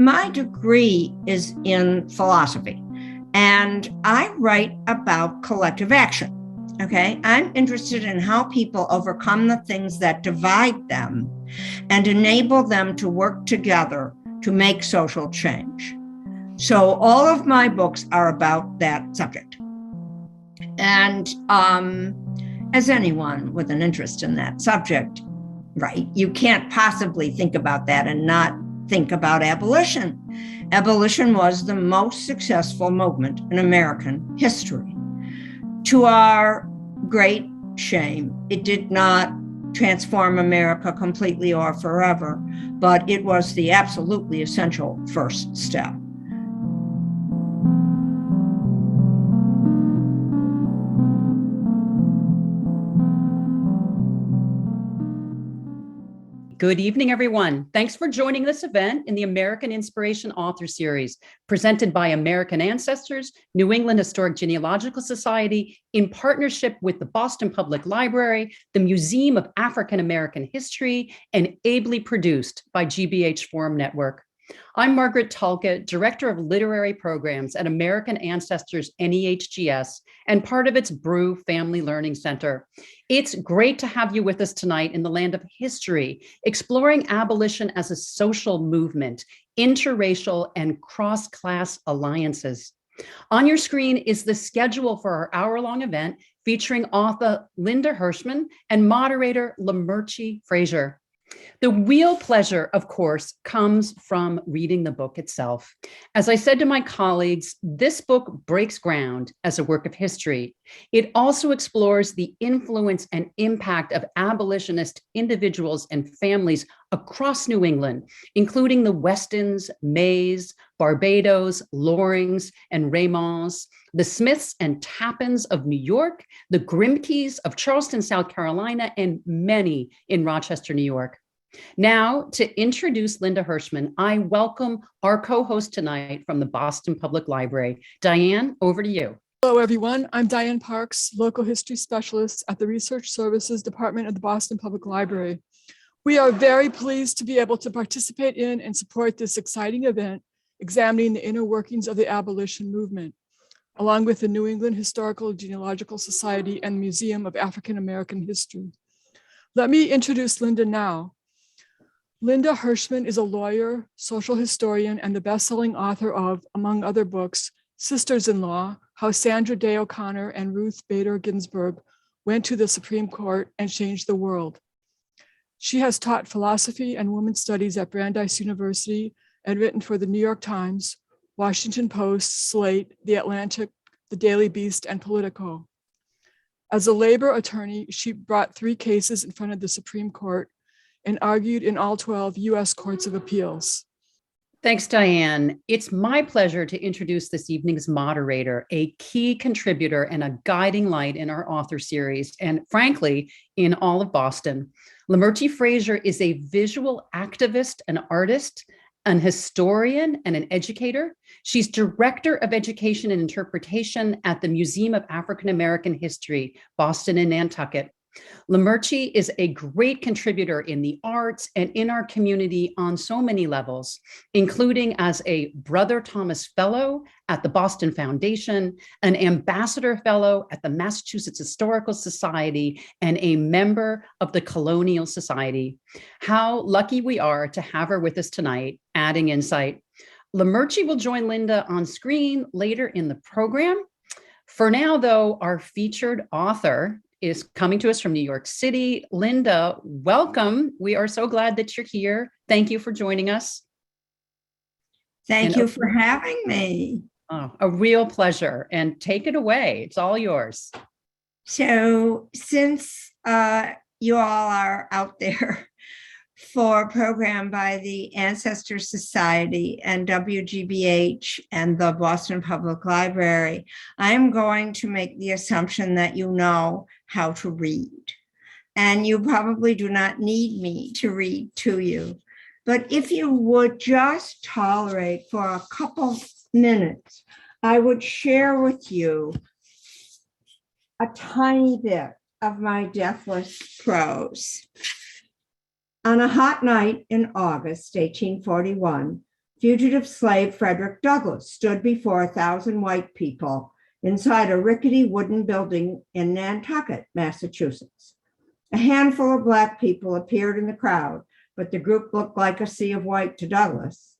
My degree is in philosophy, and I write about collective action. Okay, I'm interested in how people overcome the things that divide them and enable them to work together to make social change. So, all of my books are about that subject. And as anyone with an interest in that subject, right, you can't possibly think about that and not think about abolition. Abolition was the most successful movement in American history. To our great shame, it did not transform America completely or forever, but it was the absolutely essential first step. Good evening, everyone. Thanks for joining this event in the American Inspiration Author Series, presented by American Ancestors, New England Historic Genealogical Society, in partnership with the Boston Public Library, the Museum of African American History, and ably produced by GBH Forum Network. I'm Margaret Tulka, Director of Literary Programs at American Ancestors NEHGS and part of its Brew Family Learning Center. It's great to have you with us tonight in the land of history, exploring abolition as a social movement, interracial and cross-class alliances. On your screen is the schedule for our hour-long event featuring author Linda Hirshman and moderator Frazier. The real pleasure, of course, comes from reading the book itself. As I said to my colleagues, this book breaks ground as a work of history. It also explores the influence and impact of abolitionist individuals and families across New England, including the Westons, Mays, Barbados, Lorings, and Raymonds, the Smiths and Tappins of New York, the Grimke's of Charleston, South Carolina, and many in Rochester, New York. Now, to introduce Linda Hirshman, I welcome our co-host tonight from the Boston Public Library. Diane, over to you. Hello, everyone. I'm Diane Parks, local history specialist at the Research Services Department of the Boston Public Library. We are very pleased to be able to participate in and support this exciting event, examining the inner workings of the abolition movement, along with the New England Historical Genealogical Society and Museum of African American History. Let me introduce Linda now. Linda Hirshman is a lawyer, social historian, and the best-selling author of, among other books, Sisters-in-Law, How Sandra Day O'Connor and Ruth Bader Ginsburg Went to the Supreme Court and Changed the World. She has taught philosophy and women's studies at Brandeis University and written for the New York Times, Washington Post, Slate, The Atlantic, The Daily Beast, and Politico. As a labor attorney, she brought 3 cases in front of the Supreme Court and argued in all 12 U.S. courts of appeals. Thanks, Diane. It's my pleasure to introduce this evening's moderator, a key contributor and a guiding light in our author series, and frankly, in all of Boston. Frazier is a visual activist, an artist, an historian, and an educator. She's Director of Education and Interpretation at the Museum of African American History, Boston and Nantucket. Lamerchi is a great contributor in the arts and in our community on so many levels, including as a Brother Thomas Fellow at the Boston Foundation, an Ambassador Fellow at the Massachusetts Historical Society, and a member of the Colonial Society. How lucky we are to have her with us tonight, adding insight. Lamerchi will join Linda on screen later in the program. For now, though, our featured author is coming to us from New York City. Linda, welcome. We are so glad that you're here. Thank you for joining us. Thank you for having me. Oh, a real pleasure. And take it away. It's all yours. So since you all are out there for a program by the Ancestors Society and WGBH and the Boston Public Library, I'm going to make the assumption that you know how to read. And you probably do not need me to read to you. But if you would just tolerate for a couple minutes, I would share with you a tiny bit of my deathless prose. On a hot night in August 1841, Fugitive slave Frederick Douglass stood before 1,000 white people inside a rickety wooden building in Nantucket, Massachusetts. A handful of Black people appeared in the crowd, but the group looked like a sea of white to Douglass.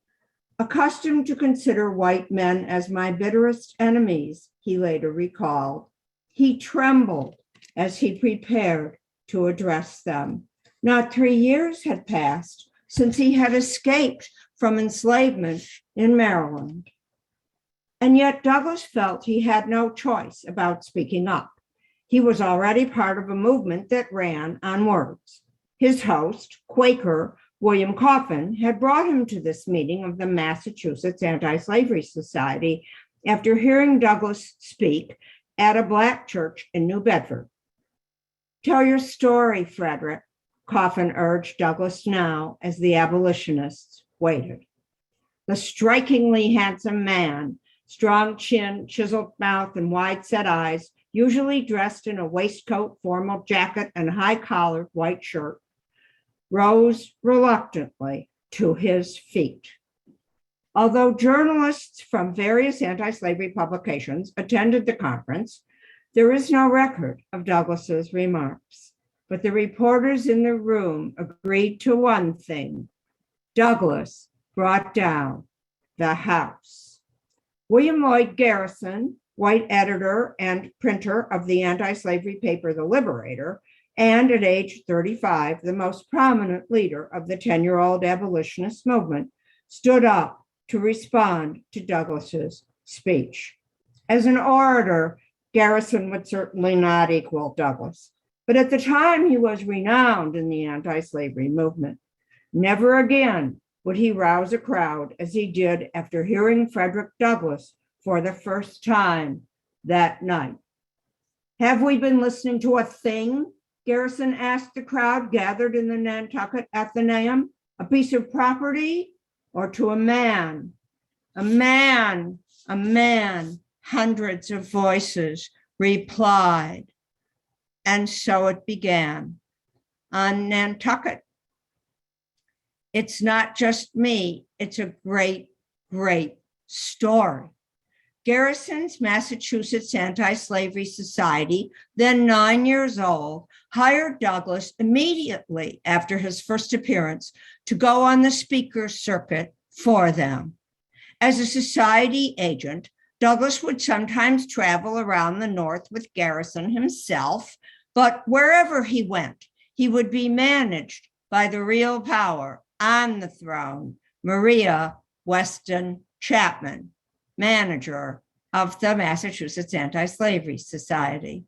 Accustomed to consider white men as my bitterest enemies, he later recalled, he trembled as he prepared to address them. Not 3 years had passed since he had escaped from enslavement in Maryland. And yet Douglass felt he had no choice about speaking up. He was already part of a movement that ran on words. His host, Quaker William Coffin, had brought him to this meeting of the Massachusetts Anti-Slavery Society after hearing Douglass speak at a Black church in New Bedford. Tell your story, Frederick, Coffin urged Douglass now as the abolitionists waited. The strikingly handsome man, strong chin, chiseled mouth, and wide-set eyes, usually dressed in a waistcoat, formal jacket, and high-collared white shirt, rose reluctantly to his feet. Although journalists from various anti-slavery publications attended the conference, there is no record of Douglass's remarks. But the reporters in the room agreed to one thing: Douglass brought down the house. William Lloyd Garrison, white editor and printer of the anti-slavery paper, The Liberator, and at age 35, the most prominent leader of the 10-year-old abolitionist movement, stood up to respond to Douglass's speech. As an orator, Garrison would certainly not equal Douglass, but at the time he was renowned in the anti-slavery movement. Never again would he rouse a crowd as he did after hearing Frederick Douglass for the first time that night. Have we been listening to a thing? Garrison asked the crowd gathered in the Nantucket Athenaeum. A piece of property or to a man? A man, a man, hundreds of voices replied. And so it began. On Nantucket, it's not just me, it's a great, great story. Garrison's Massachusetts Anti-Slavery Society, then 9 years old, hired Douglass immediately after his first appearance to go on the speaker's circuit for them. As a society agent, Douglass would sometimes travel around the North with Garrison himself, but wherever he went, he would be managed by the real power on the throne, Maria Weston Chapman, manager of the Massachusetts Anti-Slavery Society.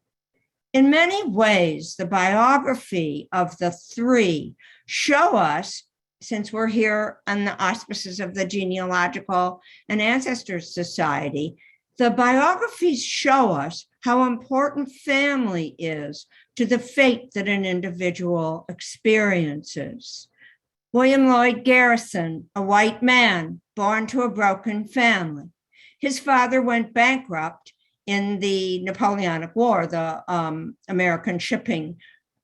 In many ways, the biography of the three show us, since we're here on the auspices of the Genealogical and Ancestors Society, the biographies show us how important family is to the fate that an individual experiences. William Lloyd Garrison, a white man born to a broken family. His father went bankrupt in the Napoleonic War. The American shipping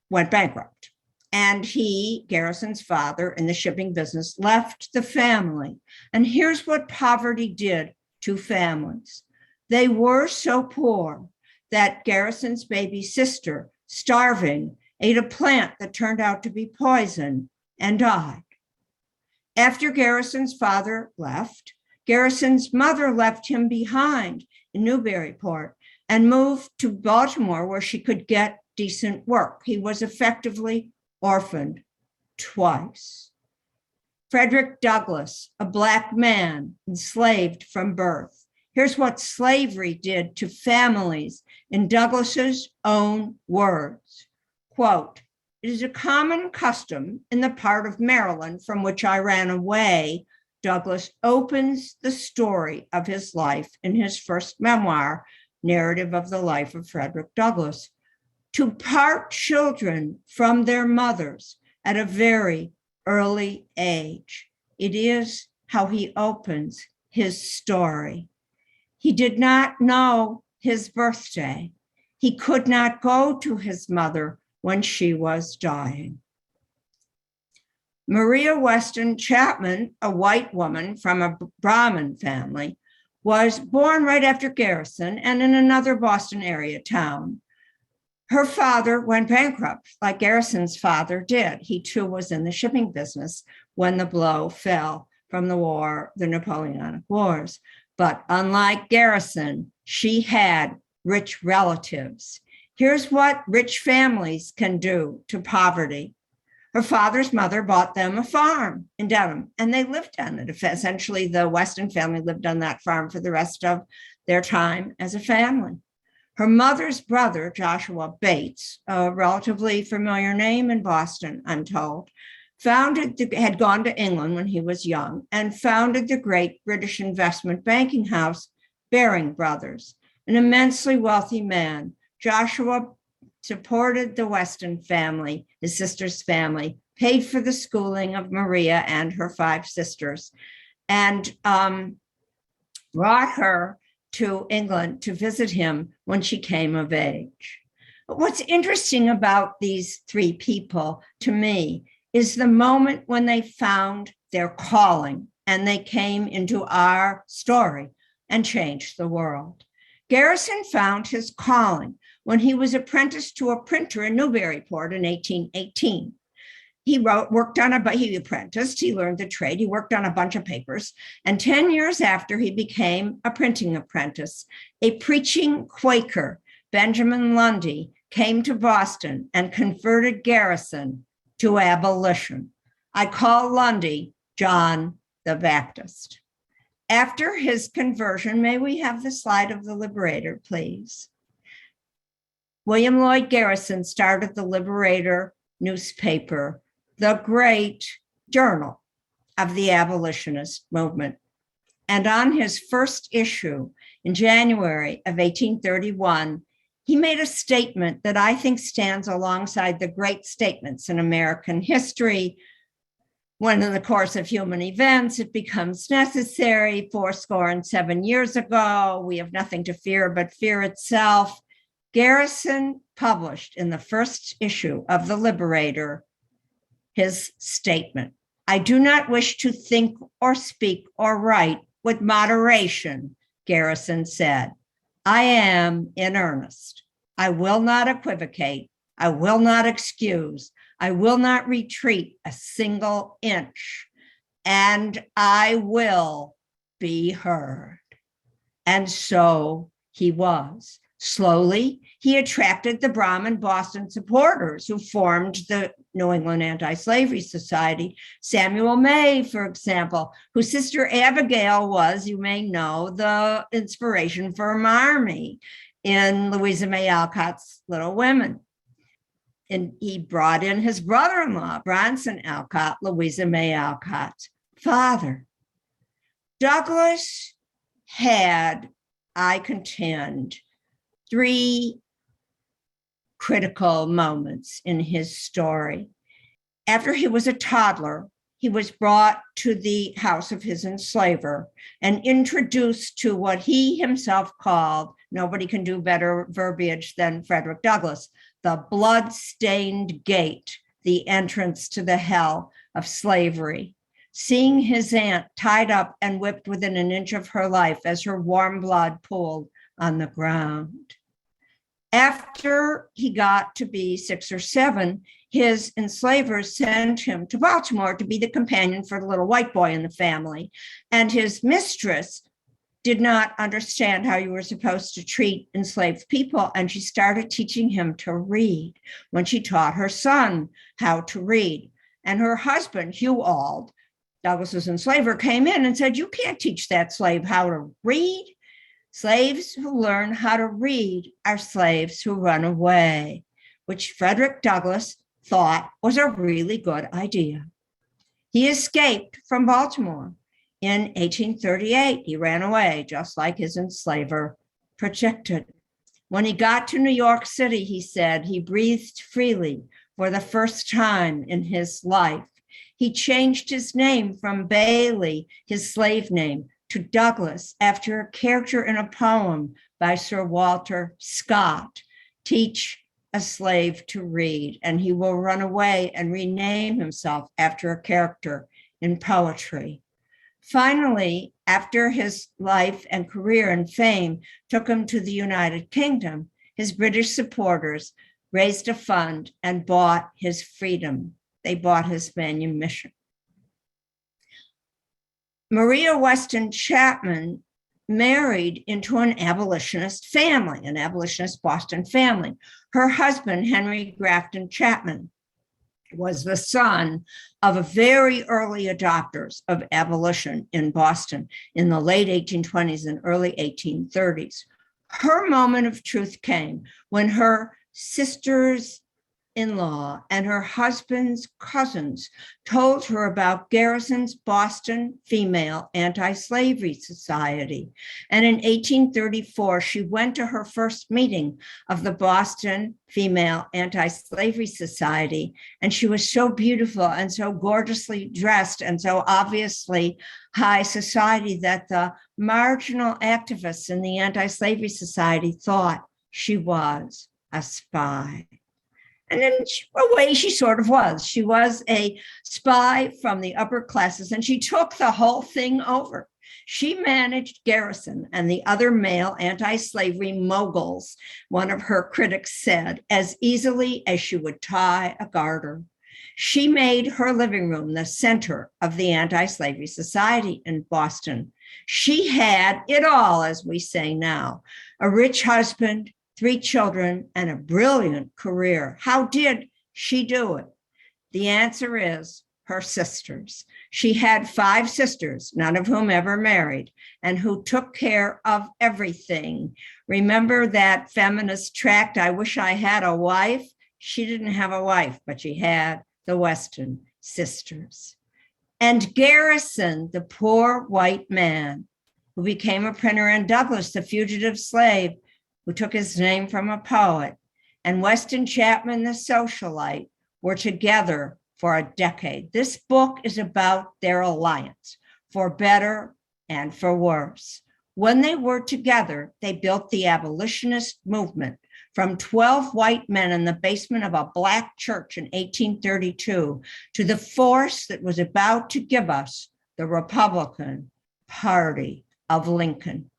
went bankrupt. And he, Garrison's father, in the shipping business, left the family. And here's what poverty did to families. They were so poor that Garrison's baby sister, starving, ate a plant that turned out to be poison and died. After Garrison's father left, Garrison's mother left him behind in Newburyport and moved to Baltimore where she could get decent work. He was effectively orphaned twice. Frederick Douglass, a Black man enslaved from birth. Here's what slavery did to families in Douglass's own words. Quote, "It is a common custom in the part of Maryland from which I ran away," Douglass opens the story of his life in his first memoir, Narrative of the Life of Frederick Douglass, "to part children from their mothers at a very early age." It is how he opens his story. He did not know his birthday. He could not go to his mother when she was dying. Maria Weston Chapman, a white woman from a Brahmin family, was born right after Garrison and in another Boston area town. Her father went bankrupt, like Garrison's father did. He too was in the shipping business when the blow fell from the Napoleonic Wars. But unlike Garrison, she had rich relatives. Here's what rich families can do to poverty. Her father's mother bought them a farm in Dedham, and they lived on it. Essentially, the Weston family lived on that farm for the rest of their time as a family. Her mother's brother, Joshua Bates, a relatively familiar name in Boston, I'm told, had gone to England when he was young and founded the great British investment banking house, Baring Brothers, an immensely wealthy man. Joshua supported the Weston family, his sister's family, paid for the schooling of Maria and her 5 sisters, and brought her to England to visit him when she came of age. But what's interesting about these 3 people to me is the moment when they found their calling and they came into our story and changed the world. Garrison found his calling when he was apprenticed to a printer in Newburyport in 1818. He apprenticed, he learned the trade, he worked on a bunch of papers, and 10 years after he became a printing apprentice, a preaching Quaker, Benjamin Lundy, came to Boston and converted Garrison to abolition. I call Lundy John the Baptist. After his conversion, may we have the slide of the Liberator, please? William Lloyd Garrison started the Liberator newspaper, the great journal of the abolitionist movement. And on his first issue in January of 1831, he made a statement that I think stands alongside the great statements in American history. When in the course of human events, it becomes necessary, 77 years ago, we have nothing to fear but fear itself. Garrison published in the first issue of The Liberator his statement. I do not wish to think or speak or write with moderation, Garrison said. I am in earnest. I will not equivocate. I will not excuse. I will not retreat a single inch. And I will be heard. And so he was. Slowly, he attracted the Brahmin Boston supporters who formed the New England Anti-Slavery Society. Samuel May, for example, whose sister Abigail was, you may know, the inspiration for Marmee in Louisa May Alcott's Little Women. And he brought in his brother-in-law, Bronson Alcott, Louisa May Alcott's father. Douglass had, I contend, 3 critical moments in his story. After he was a toddler, he was brought to the house of his enslaver and introduced to what he himself called, nobody can do better verbiage than Frederick Douglass, the blood-stained gate, the entrance to the hell of slavery. Seeing his aunt tied up and whipped within an inch of her life as her warm blood pooled on the ground. After he got to be 6 or 7, his enslavers sent him to Baltimore to be the companion for the little white boy in the family. And his mistress did not understand how you were supposed to treat enslaved people. And she started teaching him to read when she taught her son how to read. And her husband, Hugh Auld, Douglass's enslaver, came in and said, you can't teach that slave how to read. Slaves who learn how to read are slaves who run away, which Frederick Douglass thought was a really good idea. He escaped from Baltimore in 1838. He ran away, just like his enslaver projected. When he got to New York City, he said he breathed freely for the first time in his life. He changed his name from Bailey, his slave name, to Douglass after a character in a poem by Sir Walter Scott. Teach a slave to read, and he will run away and rename himself after a character in poetry. Finally, after his life and career and fame took him to the United Kingdom, his British supporters raised a fund and bought his freedom. They bought his manumission. Maria Weston Chapman married into an abolitionist family, an abolitionist Boston family. Her husband, Henry Grafton Chapman, was the son of a very early adopters of abolition in Boston in the late 1820s and early 1830s. Her moment of truth came when her sisters-in-law and her husband's cousins told her about Garrison's Boston Female Anti-Slavery Society. And in 1834, she went to her first meeting of the Boston Female Anti-Slavery Society, and she was so beautiful and so gorgeously dressed and so obviously high society that the marginal activists in the Anti-Slavery Society thought she was a spy. And in a way, she sort of was. She was a spy from the upper classes, and she took the whole thing over. She managed Garrison and the other male anti-slavery moguls, one of her critics said, as easily as she would tie a garter. She made her living room the center of the Anti-Slavery Society in Boston. She had it all, as we say now, a rich husband, 3 children, and a brilliant career. How did she do it? The answer is her sisters. She had 5 sisters, none of whom ever married, and who took care of everything. Remember that feminist tract, I Wish I Had a Wife? She didn't have a wife, but she had the Weston sisters. And Garrison, the poor white man who became a printer, and Douglass, the fugitive slave, who took his name from a poet, and Weston Chapman, the socialite, were together for a decade. This book is about their alliance, for better and for worse. When they were together, they built the abolitionist movement from 12 white men in the basement of a black church in 1832 to the force that was about to give us the Republican Party of Lincoln.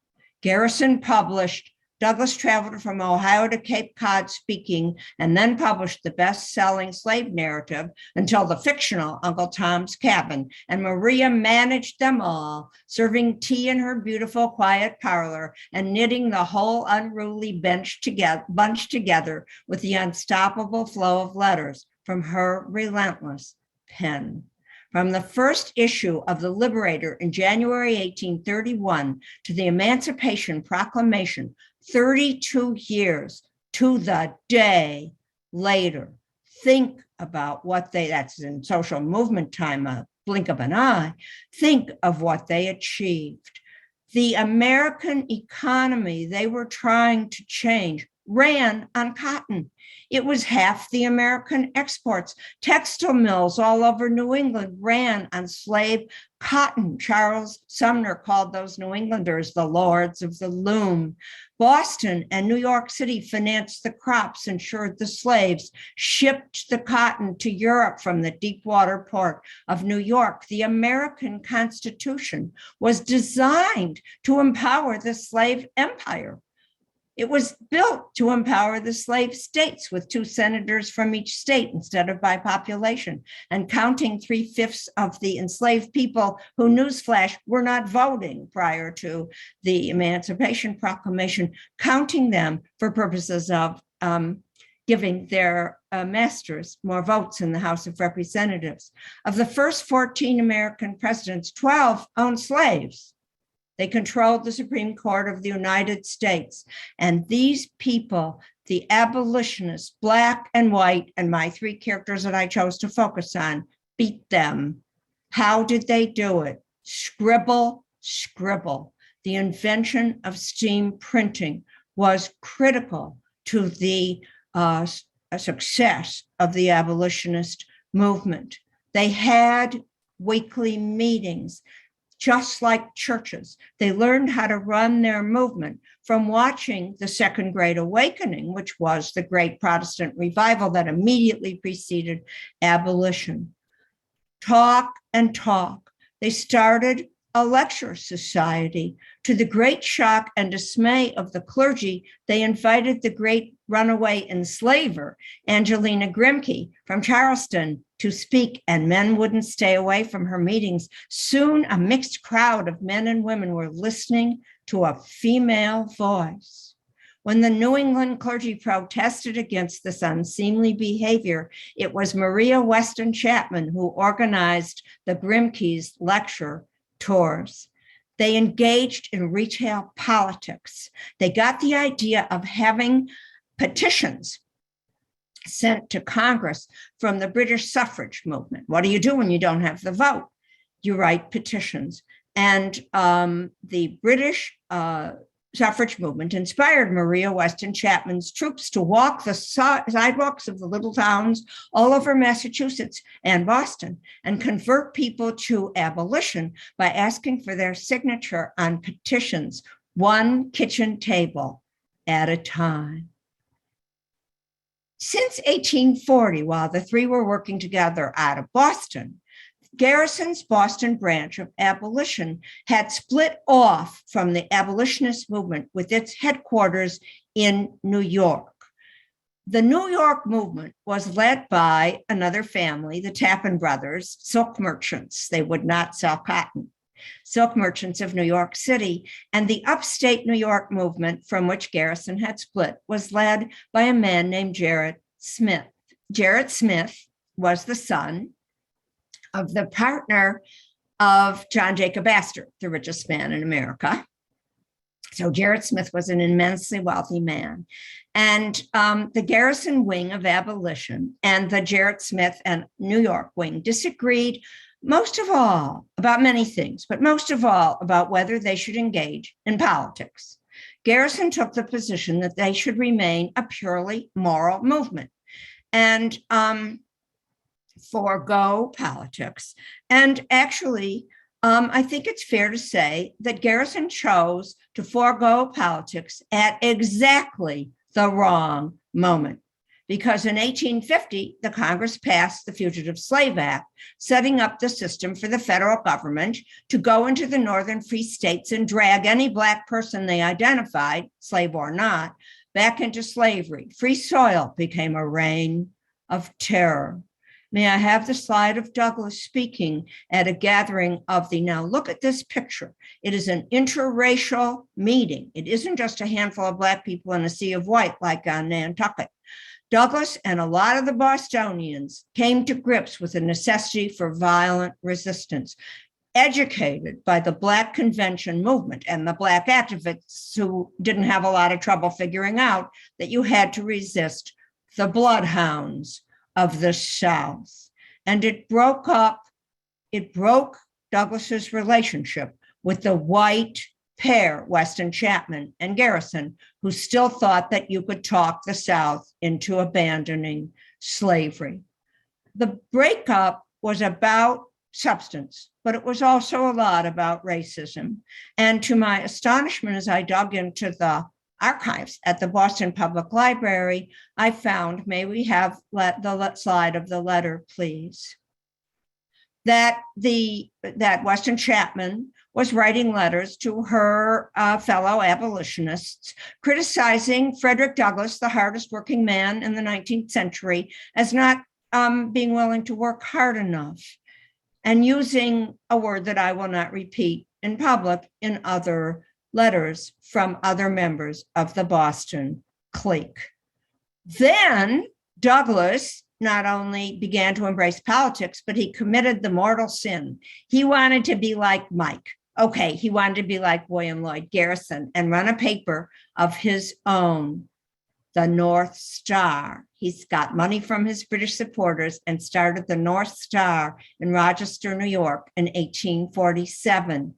Garrison published Douglass traveled from Ohio to Cape Cod speaking, and then published the best-selling slave narrative until the fictional Uncle Tom's Cabin. And Maria managed them all, serving tea in her beautiful, quiet parlor and knitting the whole unruly bunch together with the unstoppable flow of letters from her relentless pen. From the first issue of The Liberator in January 1831 to the Emancipation Proclamation, 32 years to the day later. Think about what that's in social movement time, a blink of an eye. Think of what they achieved. The American economy they were trying to change ran on cotton. It was half the American exports. Textile mills all over New England ran on slave cotton. Charles Sumner called those New Englanders the lords of the loom. Boston and New York City financed the crops, ensured the slaves shipped the cotton to Europe from the deep water port of New York. The American Constitution was designed to empower the slave empire. It was built to empower the slave states with 2 senators from each state instead of by population, and counting 3/5 of the enslaved people who, newsflash, were not voting prior to the Emancipation Proclamation, counting them for purposes of giving their masters more votes in the House of Representatives. Of the first 14 American presidents, 12 owned slaves. They controlled the Supreme Court of the United States. And these people, the abolitionists, black and white, and my 3 characters that I chose to focus on, beat them. How did they do it? Scribble, scribble. The invention of steam printing was critical to the success of the abolitionist movement. They had weekly meetings. just like churches. They learned how to run their movement from watching the Second Great Awakening, which was the great Protestant revival that immediately preceded abolition. Talk and talk. They started a lecture society. To the great shock and dismay of the clergy, they invited the great runaway enslaver, Angelina Grimke, from Charleston to speak, and men wouldn't stay away from her meetings. Soon a mixed crowd of men and women were listening to a female voice. When the New England clergy protested against this unseemly behavior, it was Maria Weston Chapman who organized the Grimke's lecture tours. They engaged in retail politics. They got the idea of having petitions sent to Congress from the British suffrage movement. What do you do when you don't have the vote? You write petitions. And the British suffrage movement inspired Maria Weston Chapman's troops to walk the sidewalks of the little towns all over Massachusetts and Boston and convert people to abolition by asking for their signature on petitions, one kitchen table at a time. Since 1840, while the three were working together out of Boston, Garrison's Boston branch of abolition had split off from the abolitionist movement with its headquarters in New York. The New York movement was led by another family, the Tappan brothers, silk merchants. They would not sell cotton. Silk merchants of New York City, and the upstate New York movement from which Garrison had split was led by a man named Gerrit Smith. Gerrit Smith was the son of the partner of John Jacob Astor, the richest man in America. So Gerrit Smith was an immensely wealthy man. And the Garrison wing of abolition and the Gerrit Smith and New York wing disagreed most of all about many things, but most of all about whether they should engage in politics. Garrison took the position that they should remain a purely moral movement and forego politics. And actually, I think it's fair to say that Garrison chose to forego politics at exactly the wrong moment. Because in 1850, the Congress passed the Fugitive Slave Act, setting up the system for the federal government to go into the northern free states and drag any Black person they identified, slave or not, back into slavery. Free soil became a reign of terror. May I have the slide of Douglass speaking at a gathering of the, now look at this picture. It is an interracial meeting. It isn't just a handful of Black people in a sea of white like on Nantucket. Douglass and a lot of the Bostonians came to grips with the necessity for violent resistance, educated by the Black Convention movement and the Black activists who didn't have a lot of trouble figuring out that you had to resist the bloodhounds of the South. And it broke Douglass's relationship with the white pair, Weston Chapman and Garrison, who still thought that you could talk the South into abandoning slavery. The breakup was about substance, but it was also a lot about racism. And to my astonishment, as I dug into the archives at the Boston Public Library, I found, may we have the slide of the letter, please, that Weston Chapman was writing letters to her fellow abolitionists, criticizing Frederick Douglass, the hardest working man in the 19th century, as not being willing to work hard enough, and using a word that I will not repeat in public in other letters from other members of the Boston clique. Then Douglass not only began to embrace politics, but he committed the mortal sin. He wanted to be like Mike. Okay, he wanted to be like William Lloyd Garrison and run a paper of his own, the North Star. He's got money from his British supporters and started the North Star in Rochester, New York in 1847.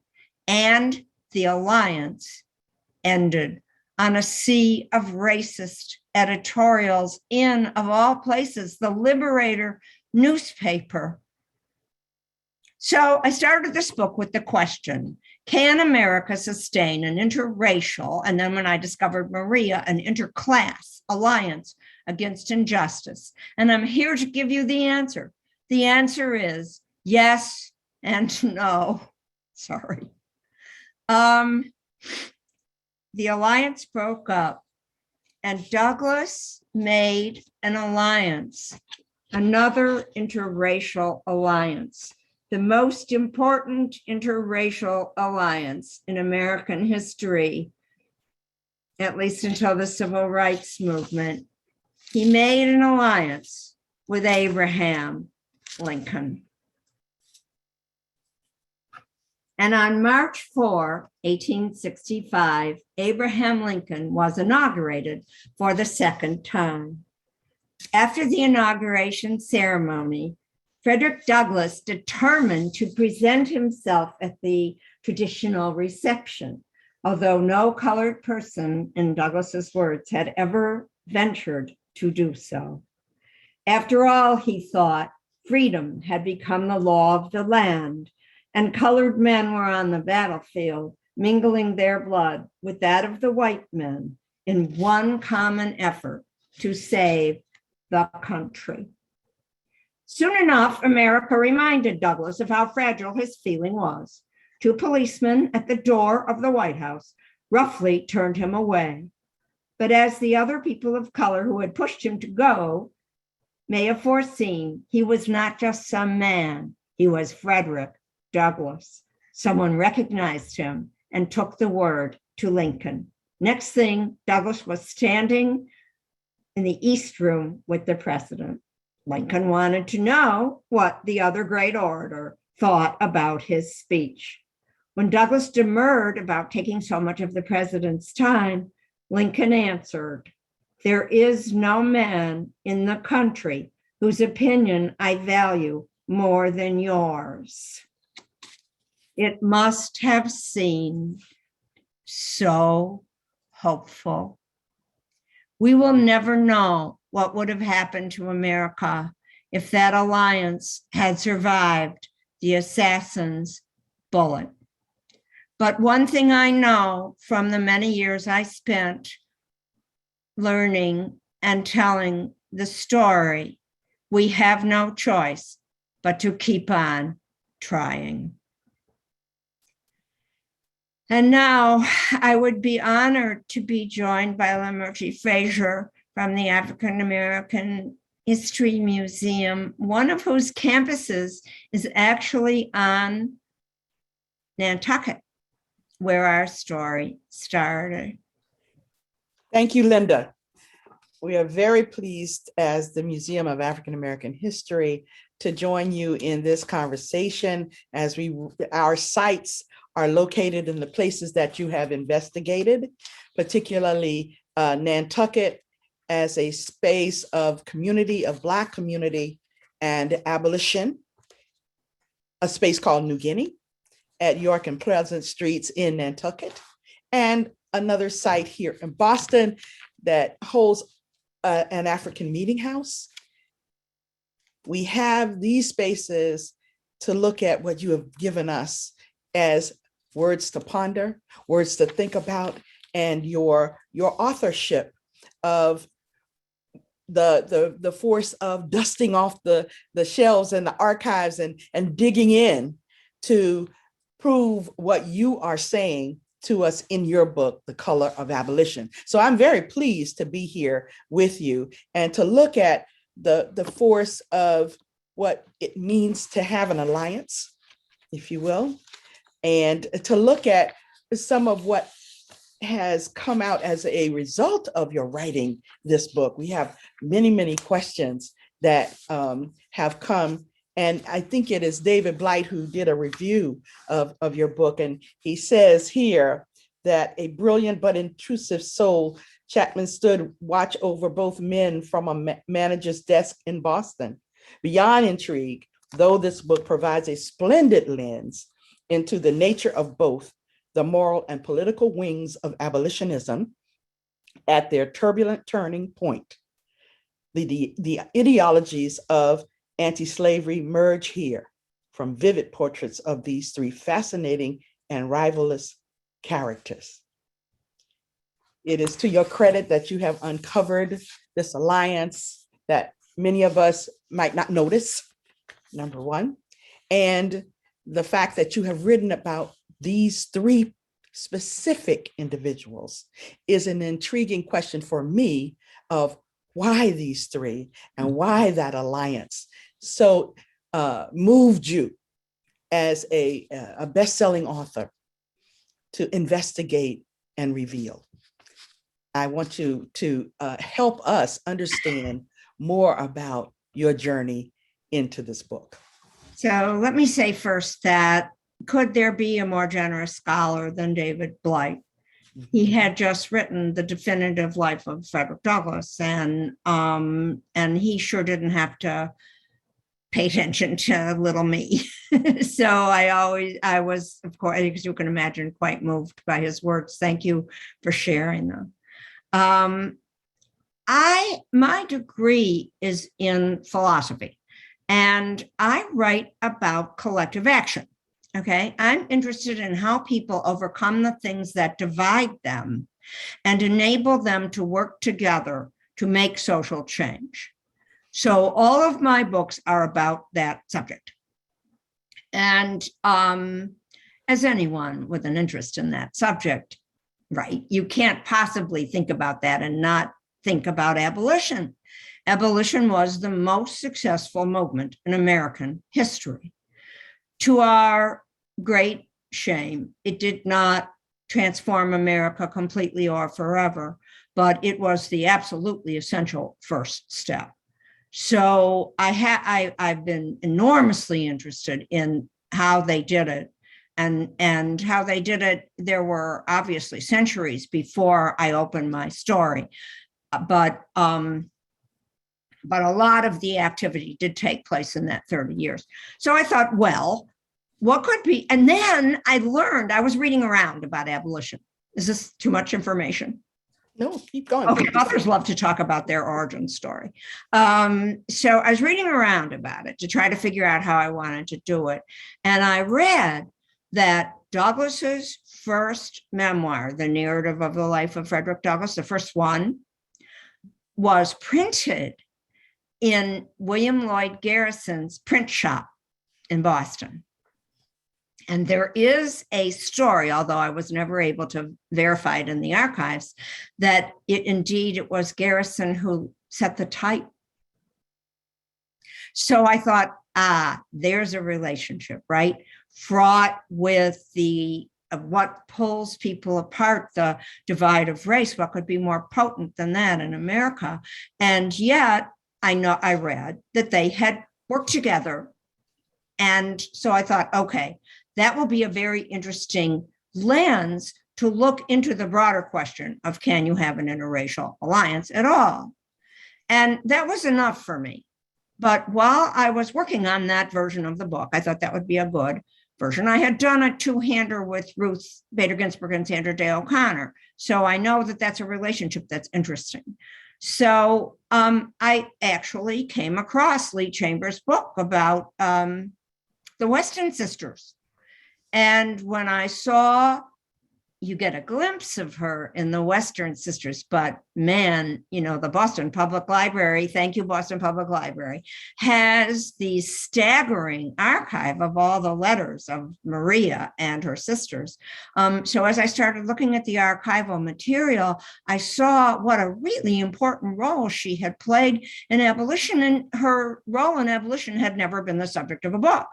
And the alliance ended on a sea of racist editorials in, of all places, the Liberator newspaper. So I started this book with the question, can America sustain an interracial, and then when I discovered Maria, an interclass alliance against injustice? And I'm here to give you the answer. The answer is yes and no. Sorry. The alliance broke up, and Douglass made an alliance, another interracial alliance, the most important interracial alliance in American history, at least until the Civil Rights Movement. He made an alliance with Abraham Lincoln. And on March 4, 1865, Abraham Lincoln was inaugurated for the second time. After the inauguration ceremony, Frederick Douglass determined to present himself at the traditional reception, although no colored person, in Douglass's words, had ever ventured to do so. After all, he thought, freedom had become the law of the land, and colored men were on the battlefield, mingling their blood with that of the white men in one common effort to save the country. Soon enough, America reminded Douglass of how fragile his feeling was. Two policemen at the door of the White House roughly turned him away. But as the other people of color who had pushed him to go may have foreseen, he was not just some man, he was Frederick Douglass. Someone recognized him and took the word to Lincoln. Next thing, Douglass was standing in the East Room with the president. Lincoln wanted to know what the other great orator thought about his speech. When Douglass demurred about taking so much of the president's time, Lincoln answered, "There is no man in the country whose opinion I value more than yours." It must have seemed so hopeful. We will never know what would have happened to America if that alliance had survived the assassin's bullet. But one thing I know from the many years I spent learning and telling the story, we have no choice but to keep on trying. And now I would be honored to be joined by Lamerty Frazier from the African American History Museum, one of whose campuses is actually on Nantucket, where our story started. Thank you, Linda. We are very pleased as the Museum of African American History to join you in this conversation as our sites are located in the places that you have investigated, particularly Nantucket as a space of community, of Black community and abolition, a space called New Guinea at York and Pleasant Streets in Nantucket, and another site here in Boston that holds an African meeting house. We have these spaces to look at what you have given us as words to ponder, words to think about, and your authorship of the force of dusting off the shelves and the archives and digging in to prove what you are saying to us in your book, The Color of Abolition. So I'm very pleased to be here with you and to look at the force of what it means to have an alliance, if you will, and to look at some of what has come out as a result of your writing this book. We have many, many questions that have come. And I think it is David Blight who did a review of your book. And he says here that a brilliant but intrusive soul, Chapman stood watch over both men from a manager's desk in Boston. Beyond intrigue, though this book provides a splendid lens into the nature of both the moral and political wings of abolitionism at their turbulent turning point. The ideologies of anti-slavery merge here from vivid portraits of these three fascinating and rivalrous characters. It is to your credit that you have uncovered this alliance that many of us might not notice, number one, and the fact that you have written about these three specific individuals is an intriguing question for me of why these three and why that alliance so moved you as a best-selling author to investigate and reveal. I want you to help us understand more about your journey into this book. So let me say first that could there be a more generous scholar than David Blight? He had just written the definitive life of Frederick Douglass, and he sure didn't have to pay attention to little me. So I was, of course, as you can imagine, quite moved by his words. Thank you for sharing them. My degree is in philosophy, and I write about collective action. Okay, I'm interested in how people overcome the things that divide them and enable them to work together to make social change. So all of my books are about that subject. And as anyone with an interest in that subject, right, you can't possibly think about that and not think about abolition. Abolition was the most successful movement in American history. To our great shame, it did not transform America completely or forever, but it was the absolutely essential first step. So I've been enormously interested in how they did it, and how they did it. There were obviously centuries before I opened my story, but a lot of the activity did take place in that 30 years. So I thought, well, what could be? And then I learned, I was reading around about abolition. Is this too much information? No, keep going. Okay, authors love to talk about their origin story. So I was reading around about it to try to figure out how I wanted to do it. And I read that Douglass's first memoir, The Narrative of the Life of Frederick Douglass, the first one, was printed in William Lloyd Garrison's print shop in Boston. And there is a story, although I was never able to verify it in the archives, that it was Garrison who set the type. So I thought, there's a relationship, right? Fraught with what pulls people apart, the divide of race. What could be more potent than that in America? And yet, I read that they had worked together. And so I thought, okay, that will be a very interesting lens to look into the broader question of, can you have an interracial alliance at all? And that was enough for me. But while I was working on that version of the book, I thought that would be a good version. I had done a two-hander with Ruth Bader Ginsburg and Sandra Day O'Connor. So I know that that's a relationship that's interesting. So I actually came across Lee Chambers' book about the Weston sisters. And when I saw, you get a glimpse of her in the Western Sisters, but man, the Boston Public Library, thank you, Boston Public Library, has the staggering archive of all the letters of Maria and her sisters. So as I started looking at the archival material, I saw what a really important role she had played in abolition, and her role in abolition had never been the subject of a book.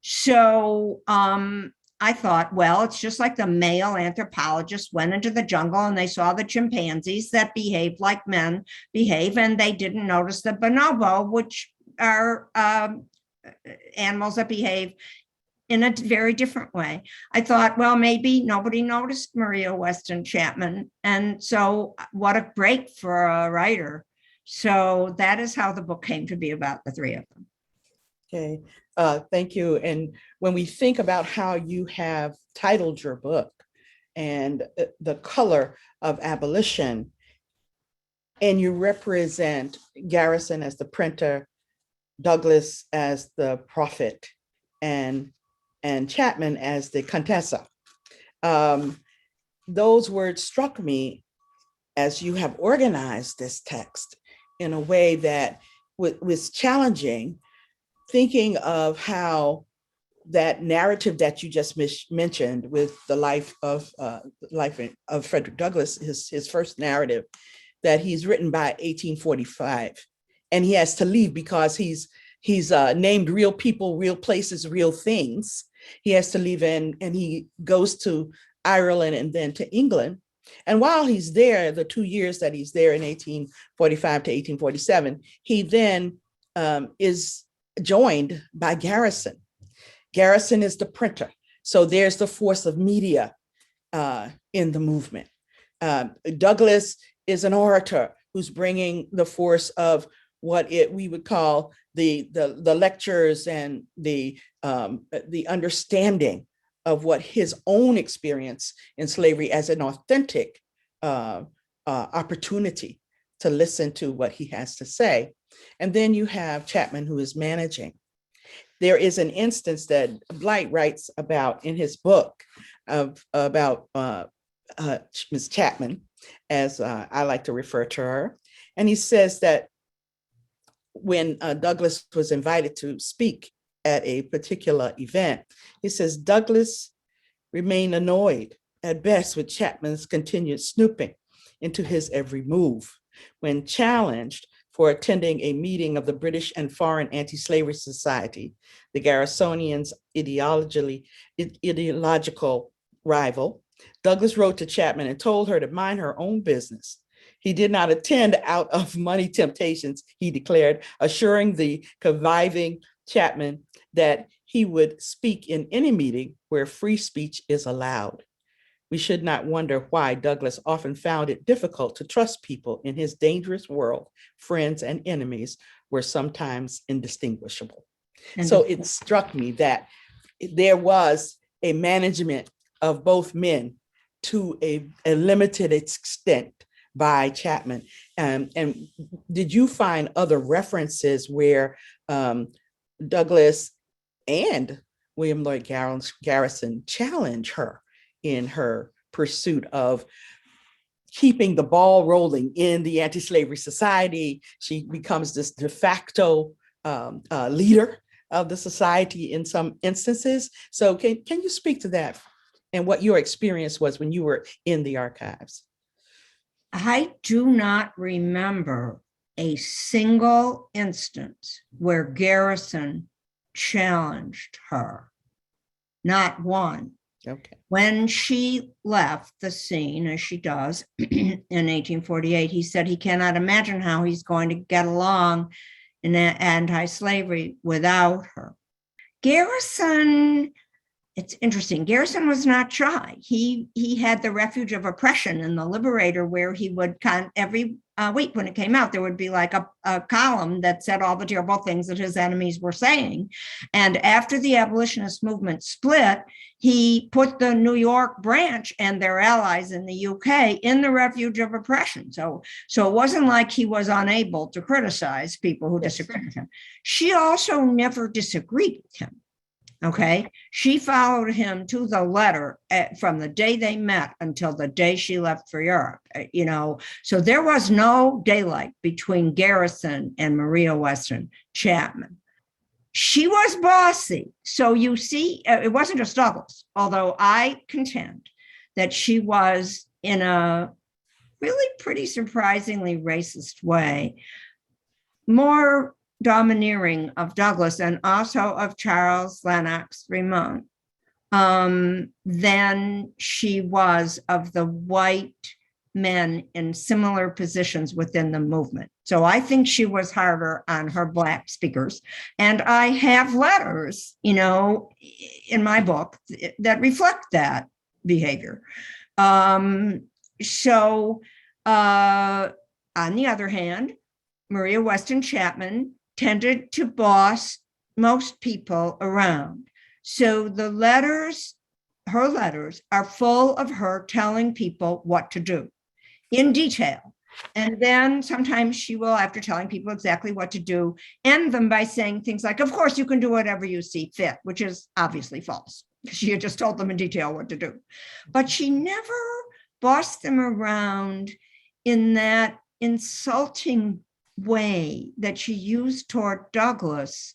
So I thought, well, it's just like the male anthropologists went into the jungle and they saw the chimpanzees that behaved like men behave, and they didn't notice the bonobo, which are animals that behave in a very different way. I thought, well, maybe nobody noticed Maria Weston Chapman. And so what a break for a writer. So that is how the book came to be about the three of them. Okay, thank you. And when we think about how you have titled your book and the color of abolition, and you represent Garrison as the printer, Douglass as the prophet, and Chapman as the Contessa. Those words struck me as you have organized this text in a way that was challenging, thinking of how that narrative that you just mentioned with the life of Frederick Douglass, his first narrative, that he's written by 1845, and he has to leave because he's named real people, real places, real things. He has to leave and he goes to Ireland and then to England. And while he's there, the 2 years that he's there in 1845 to 1847, he then is joined by Garrison. Garrison is the printer. So there's the force of media in the movement. Douglass is an orator who's bringing the force of what we would call the lectures and the understanding of what his own experience in slavery as an authentic opportunity to listen to what he has to say. And then you have Chapman, who is managing. There is an instance that Blight writes about in his book about Ms. Chapman, as I like to refer to her. And he says that when Douglass was invited to speak at a particular event, he says, Douglass remained annoyed at best with Chapman's continued snooping into his every move. When challenged for attending a meeting of the British and Foreign Anti-Slavery Society, the Garrisonians' ideological rival, Douglass wrote to Chapman and told her to mind her own business. He did not attend out of money temptations, he declared, assuring the conniving Chapman that he would speak in any meeting where free speech is allowed. We should not wonder why Douglass often found it difficult to trust people in his dangerous world. Friends and enemies were sometimes indistinguishable. So it struck me that there was a management of both men to a limited extent by Chapman. And did you find other references where Douglass and William Lloyd Garrison challenge her in her pursuit of keeping the ball rolling in the anti-slavery society? She becomes this de facto leader of the society in some instances. So can you speak to that and what your experience was when you were in the archives? I do not remember a single instance where Garrison challenged her. Not one. Okay. When she left the scene, as she does in 1848, he said he cannot imagine how he's going to get along in anti-slavery without her. Garrison, it's interesting. Garrison was not shy. He had the Refuge of Oppression in the Liberator, where he would every week when it came out, there would be like a column that said all the terrible things that his enemies were saying. And after the abolitionist movement split, he put the New York branch and their allies in the UK in the Refuge of Oppression. So it wasn't like he was unable to criticize people who disagreed with him. She also never disagreed with him. Okay, she followed him to the letter from the day they met until the day she left for Europe, so there was no daylight between Garrison and Maria Weston Chapman. She was bossy. So you see, it wasn't just Douglass, although I contend that she was, in a really pretty surprisingly racist way, more domineering of Douglass and also of Charles Lennox Fremont than she was of the white men in similar positions within the movement. So I think she was harder on her Black speakers. And I have letters, in my book that reflect that behavior. On the other hand, Maria Weston Chapman tended to boss most people around. So her letters are full of her telling people what to do in detail. And then sometimes she will, after telling people exactly what to do, end them by saying things like, of course, you can do whatever you see fit, which is obviously false. She had just told them in detail what to do. But she never bossed them around in that insulting way that she used toward Douglass,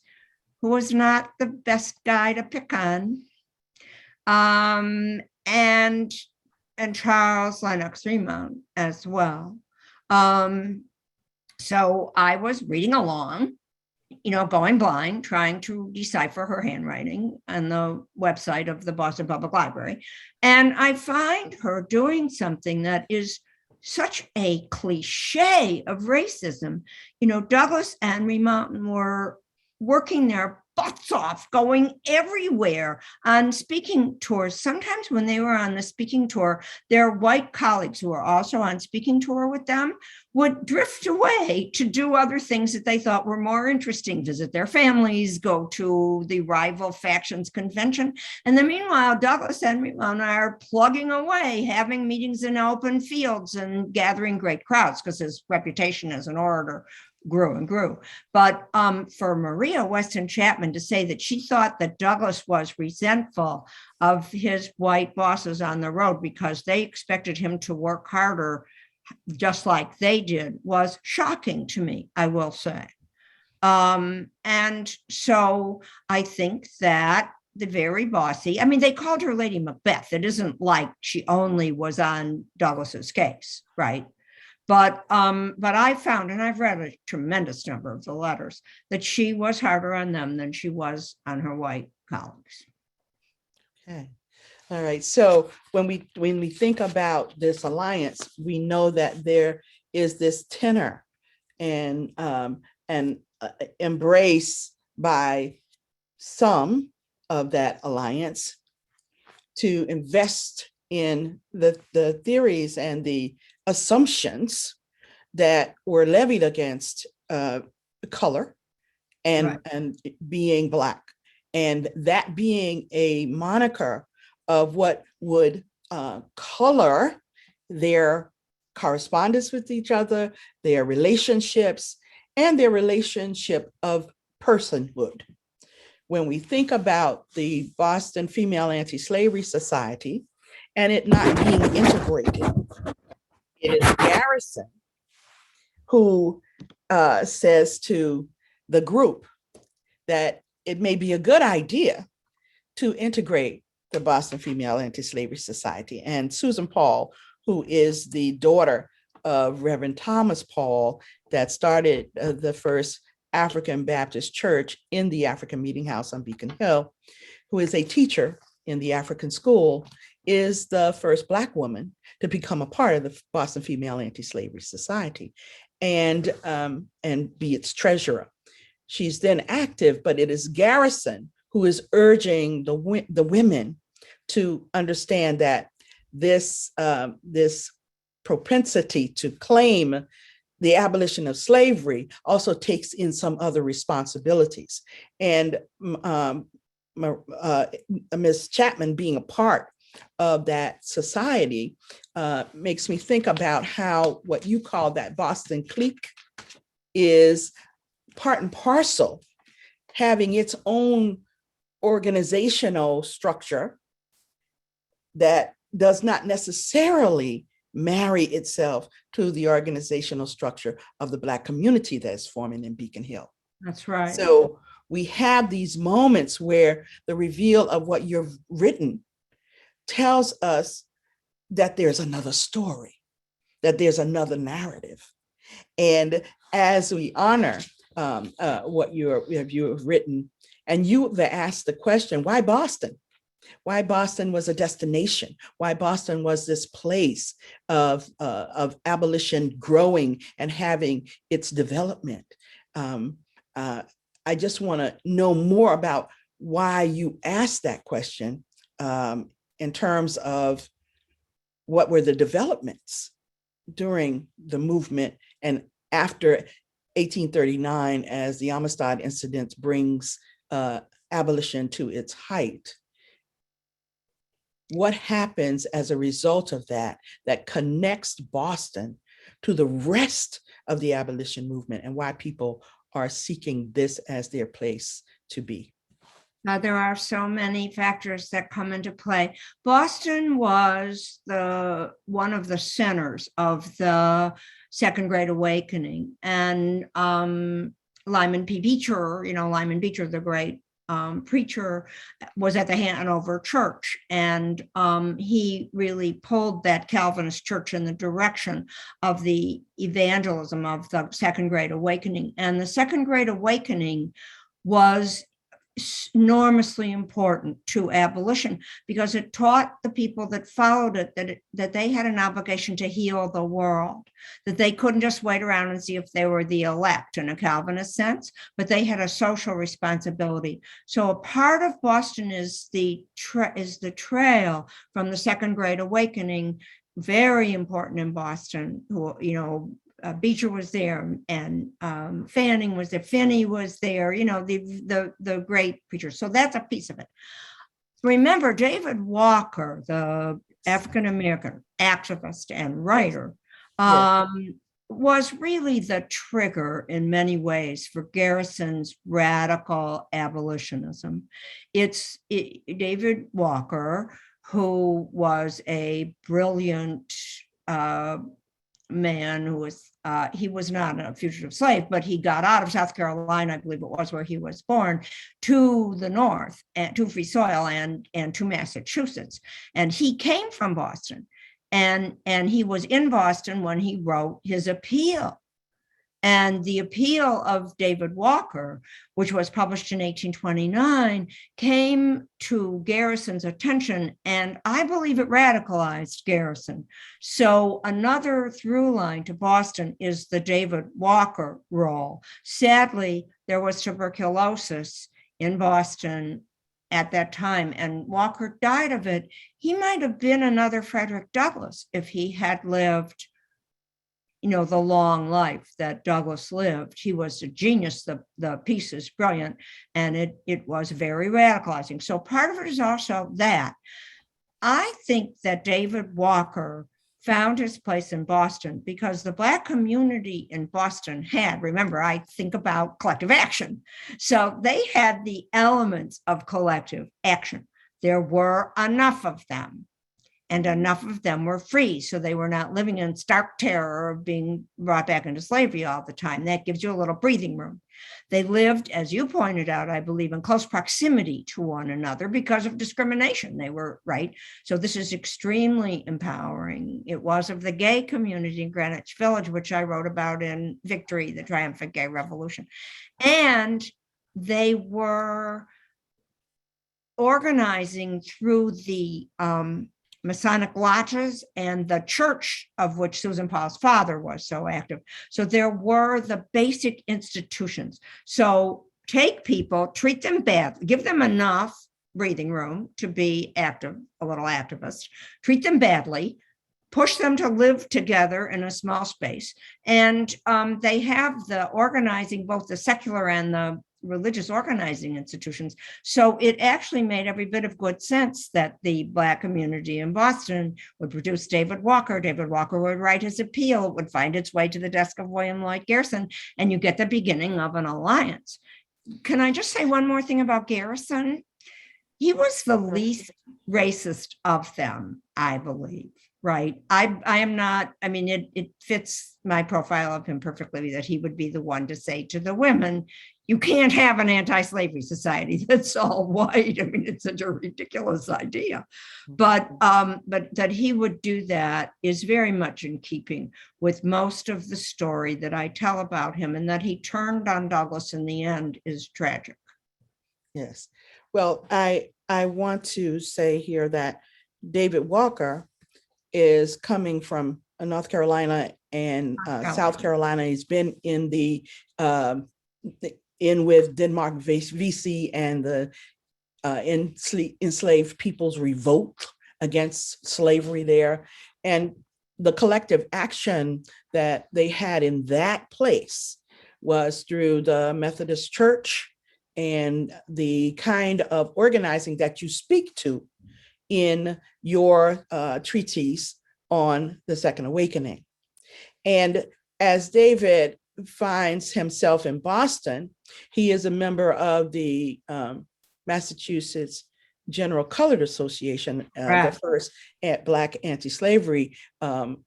who was not the best guy to pick on. And Charles Lennox Fremont as well. So I was reading along, going blind, trying to decipher her handwriting on the website of the Boston Public Library. And I find her doing something that is such a cliche of racism. Douglass and Fremont were working their butts off, going everywhere on speaking tours. Sometimes when they were on the speaking tour, their white colleagues who were also on speaking tour with them would drift away to do other things that they thought were more interesting, visit their families, go to the rival factions convention. And then meanwhile, Douglass and Fremont are plugging away, having meetings in open fields and gathering great crowds because his reputation as an orator grew and grew. But for Maria Weston Chapman to say that she thought that Douglass was resentful of his white bosses on the road because they expected him to work harder just like they did was shocking to me, I will say. And so I think that the very bossy, they called her Lady Macbeth. It isn't like she only was on Douglass's case, right? But I found, and I've read a tremendous number of the letters, that she was harder on them than she was on her white colleagues. Okay. All right. So when we think about this alliance, we know that there is this tenor and embrace by some of that alliance to invest in the theories and the assumptions that were levied against color and being Black, and that being a moniker of what would color their correspondence with each other, their relationships, and their relationship of personhood. When we think about the Boston Female Anti-Slavery Society and it not being integrated, it is Garrison who says to the group that it may be a good idea to integrate the Boston Female Anti-Slavery Society. And Susan Paul, who is the daughter of Reverend Thomas Paul, that started the first African Baptist church in the African Meeting House on Beacon Hill, who is a teacher in the African school, is the first Black woman to become a part of the Boston Female Anti-Slavery Society and be its treasurer. She's then active, but it is Garrison who is urging the women to understand that this propensity to claim the abolition of slavery also takes in some other responsibilities. And Ms. Chapman being a part of that society makes me think about how what you call that Boston clique is part and parcel, having its own organizational structure that does not necessarily marry itself to the organizational structure of the Black community that's forming in Beacon Hill. That's right. So we have these moments where the reveal of what you've written tells us that there's another story, that there's another narrative. And as we honor what you have written, and you've asked the question, why Boston? Why Boston was a destination? Why Boston was this place of abolition growing and having its development? I just want to know more about why you asked that question in terms of what were the developments during the movement and after 1839, as the Amistad incident brings abolition to its height. What happens as a result of that, that connects Boston to the rest of the abolition movement and why people are seeking this as their place to be? There are so many factors that come into play. Boston was one of the centers of the Second Great Awakening, and Lyman P. Beecher, Lyman Beecher, the great preacher, was at the Hanover Church, and he really pulled that Calvinist church in the direction of the evangelism of the Second Great Awakening. And the Second Great Awakening was enormously important to abolition because it taught the people that followed it that they had an obligation to heal the world, that they couldn't just wait around and see if they were the elect in a Calvinist sense, but they had a social responsibility. So a part of Boston is the trail from the Second Great Awakening, very important in Boston. Beecher was there, and Fanning was there, Finney was there, the great preachers. So that's a piece of it. Remember, David Walker, the African-American activist and writer, was really the trigger in many ways for Garrison's radical abolitionism. It's David Walker, who was a brilliant man who was, he was not a fugitive slave, but he got out of South Carolina, I believe it was, where he was born, to the north, and to free soil and to Massachusetts. And he came from Boston, and he was in Boston when he wrote his appeal. And the appeal of David Walker, which was published in 1829, came to Garrison's attention, and I believe it radicalized Garrison. So another through line to Boston is the David Walker role. Sadly, there was tuberculosis in Boston at that time, and Walker died of it. He might have been another Frederick Douglass if he had lived the long life that Douglass lived. He was a genius. The piece is brilliant, and it was very radicalizing. So part of it is also that. I think that David Walker found his place in Boston because the Black community in Boston had, remember, I think about collective action. So they had the elements of collective action. There were enough of them, and enough of them were free, so they were not living in stark terror of being brought back into slavery all the time. That gives you a little breathing room. They lived, as you pointed out, I believe, in close proximity to one another because of discrimination. They were, right? So this is extremely empowering. It was of the gay community in Greenwich Village, which I wrote about in Victory, the Triumphant Gay Revolution. And they were organizing through the Masonic lodges and the church of which Susan Paul's father was so active. So there were the basic institutions. So take people, treat them badly, give them enough breathing room to be active, a little activist, treat them badly, push them to live together in a small space. And they have the organizing, both the secular and the religious organizing institutions. So it actually made every bit of good sense that the Black community in Boston would produce David Walker. David Walker would write his appeal. It would find its way to the desk of William Lloyd Garrison, and you get the beginning of an alliance. Can I just say one more thing about Garrison? He was the least racist of them, I believe. Right. I am not, I mean, it fits my profile of him perfectly that he would be the one to say to the women, you can't have an anti-slavery society that's all white. I mean, it's such a ridiculous idea. But that he would do that is very much in keeping with most of the story that I tell about him, and that he turned on Douglass in the end is tragic. Yes. Well, I want to say here that David Walker is coming from North Carolina and South Carolina. He's been in the in with Denmark VC and the enslaved people's revolt against slavery there. And the collective action that they had in that place was through the Methodist Church and the kind of organizing that you speak to in your treatise on the Second Awakening. And as David finds himself in Boston, he is a member of the Massachusetts General Colored Association, the first Black anti-slavery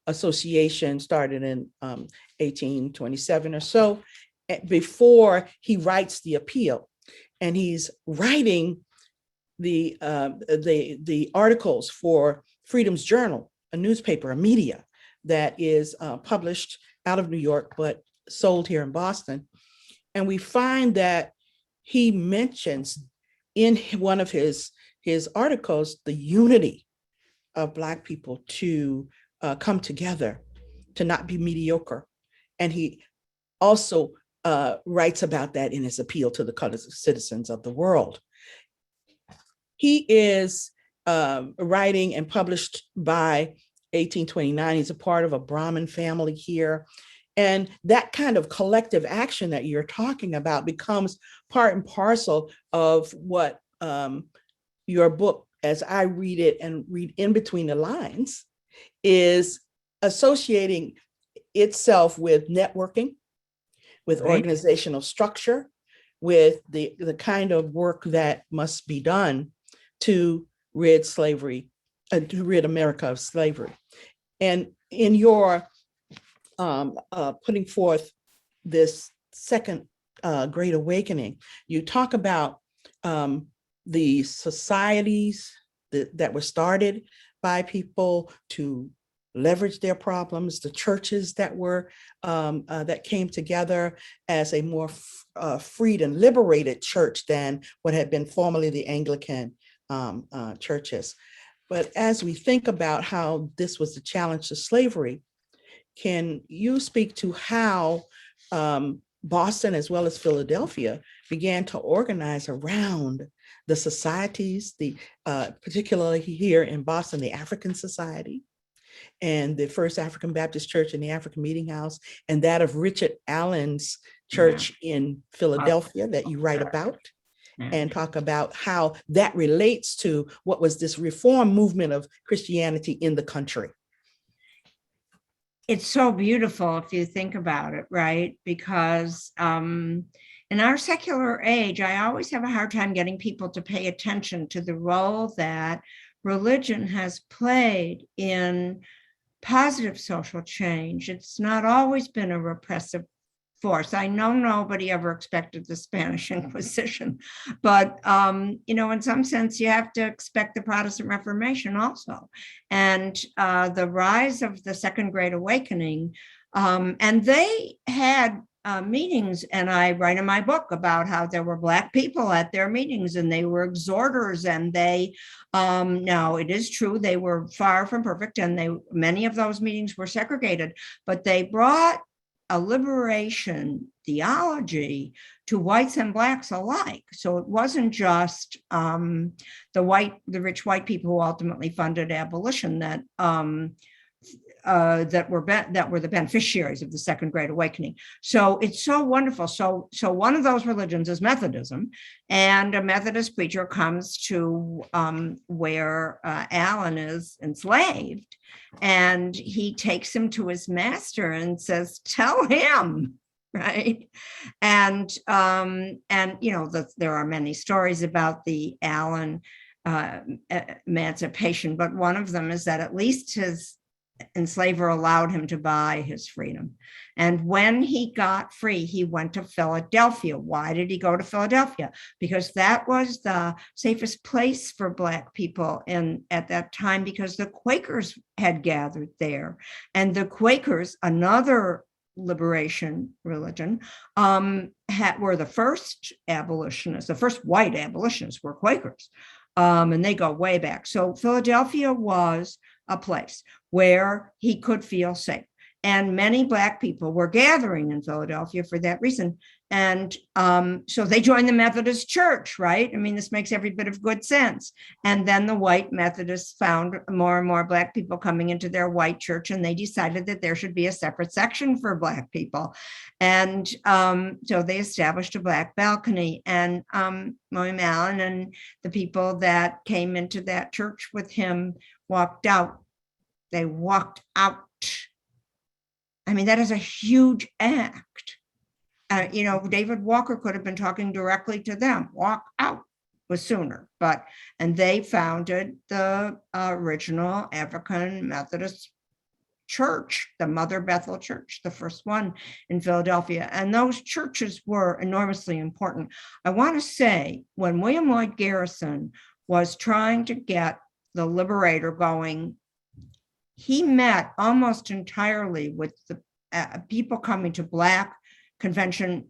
association started in 1827 or so, before he writes the appeal. And he's writing the articles for Freedom's Journal, a newspaper, a media that is published out of New York, but sold here in Boston. And we find that he mentions in one of his articles the unity of Black people to come together, to not be mediocre. And he also writes about that in his appeal to the colored citizens of the world. He is writing and published by 1829. He's a part of a Brahmin family here. And that kind of collective action that you're talking about becomes part and parcel of what your book, as I read it and read in between the lines, is associating itself with networking, with organizational structure, with the kind of work that must be done to rid slavery, to rid America of slavery. And in your putting forth this second Great Awakening, you talk about the societies that were started by people to leverage their problems, the churches that were that came together as a more freed and liberated church than what had been formerly the Anglican churches. But as we think about how this was the challenge to slavery, can you speak to how Boston as well as Philadelphia began to organize around the societies, particularly here in Boston, the African Society, and the First African Baptist Church in the African Meeting House, and that of Richard Allen's church in Philadelphia that you write about, and talk about how that relates to what was this reform movement of Christianity in the country? It's so beautiful if you think about it, right? Because in our secular age, I always have a hard time getting people to pay attention to the role that religion has played in positive social change. It's not always been a repressive force. I know nobody ever expected the Spanish Inquisition, but in some sense, you have to expect the Protestant Reformation also, and the rise of the Second Great Awakening. And they had meetings, and I write in my book about how there were Black people at their meetings, and they were exhorters, and they, now it is true, they were far from perfect, and many of those meetings were segregated, but they brought a liberation theology to whites and Blacks alike. So it wasn't just the rich white people who ultimately funded abolition that were the beneficiaries of the Second Great Awakening. So it's so wonderful. So one of those religions is Methodism, and a Methodist preacher comes to where Allen is enslaved, and he takes him to his master and says, "Tell him." Right. And there are many stories about the Allen emancipation, but one of them is that at least his enslaver allowed him to buy his freedom. And when he got free, he went to Philadelphia. Why did he go to Philadelphia? Because that was the safest place for Black people at that time, because the Quakers had gathered there. And the Quakers, another liberation religion, were the first abolitionists. The first white abolitionists were Quakers, and they go way back. So Philadelphia was a place where he could feel safe. And many Black people were gathering in Philadelphia for that reason. And so they joined the Methodist Church, right? I mean, this makes every bit of good sense. And then the white Methodists found more and more Black people coming into their white church, and they decided that there should be a separate section for Black people. And so they established a Black balcony, and William Allen and the people that came into that church with him walked out. They walked out. I mean, that is a huge act. David Walker could have been talking directly to them. Walk out was sooner, and they founded the original African Methodist church, the Mother Bethel Church, the first one in Philadelphia. And those churches were enormously important. I want to say, when William Lloyd Garrison was trying to get the Liberator going, he met almost entirely with the people coming to Black convention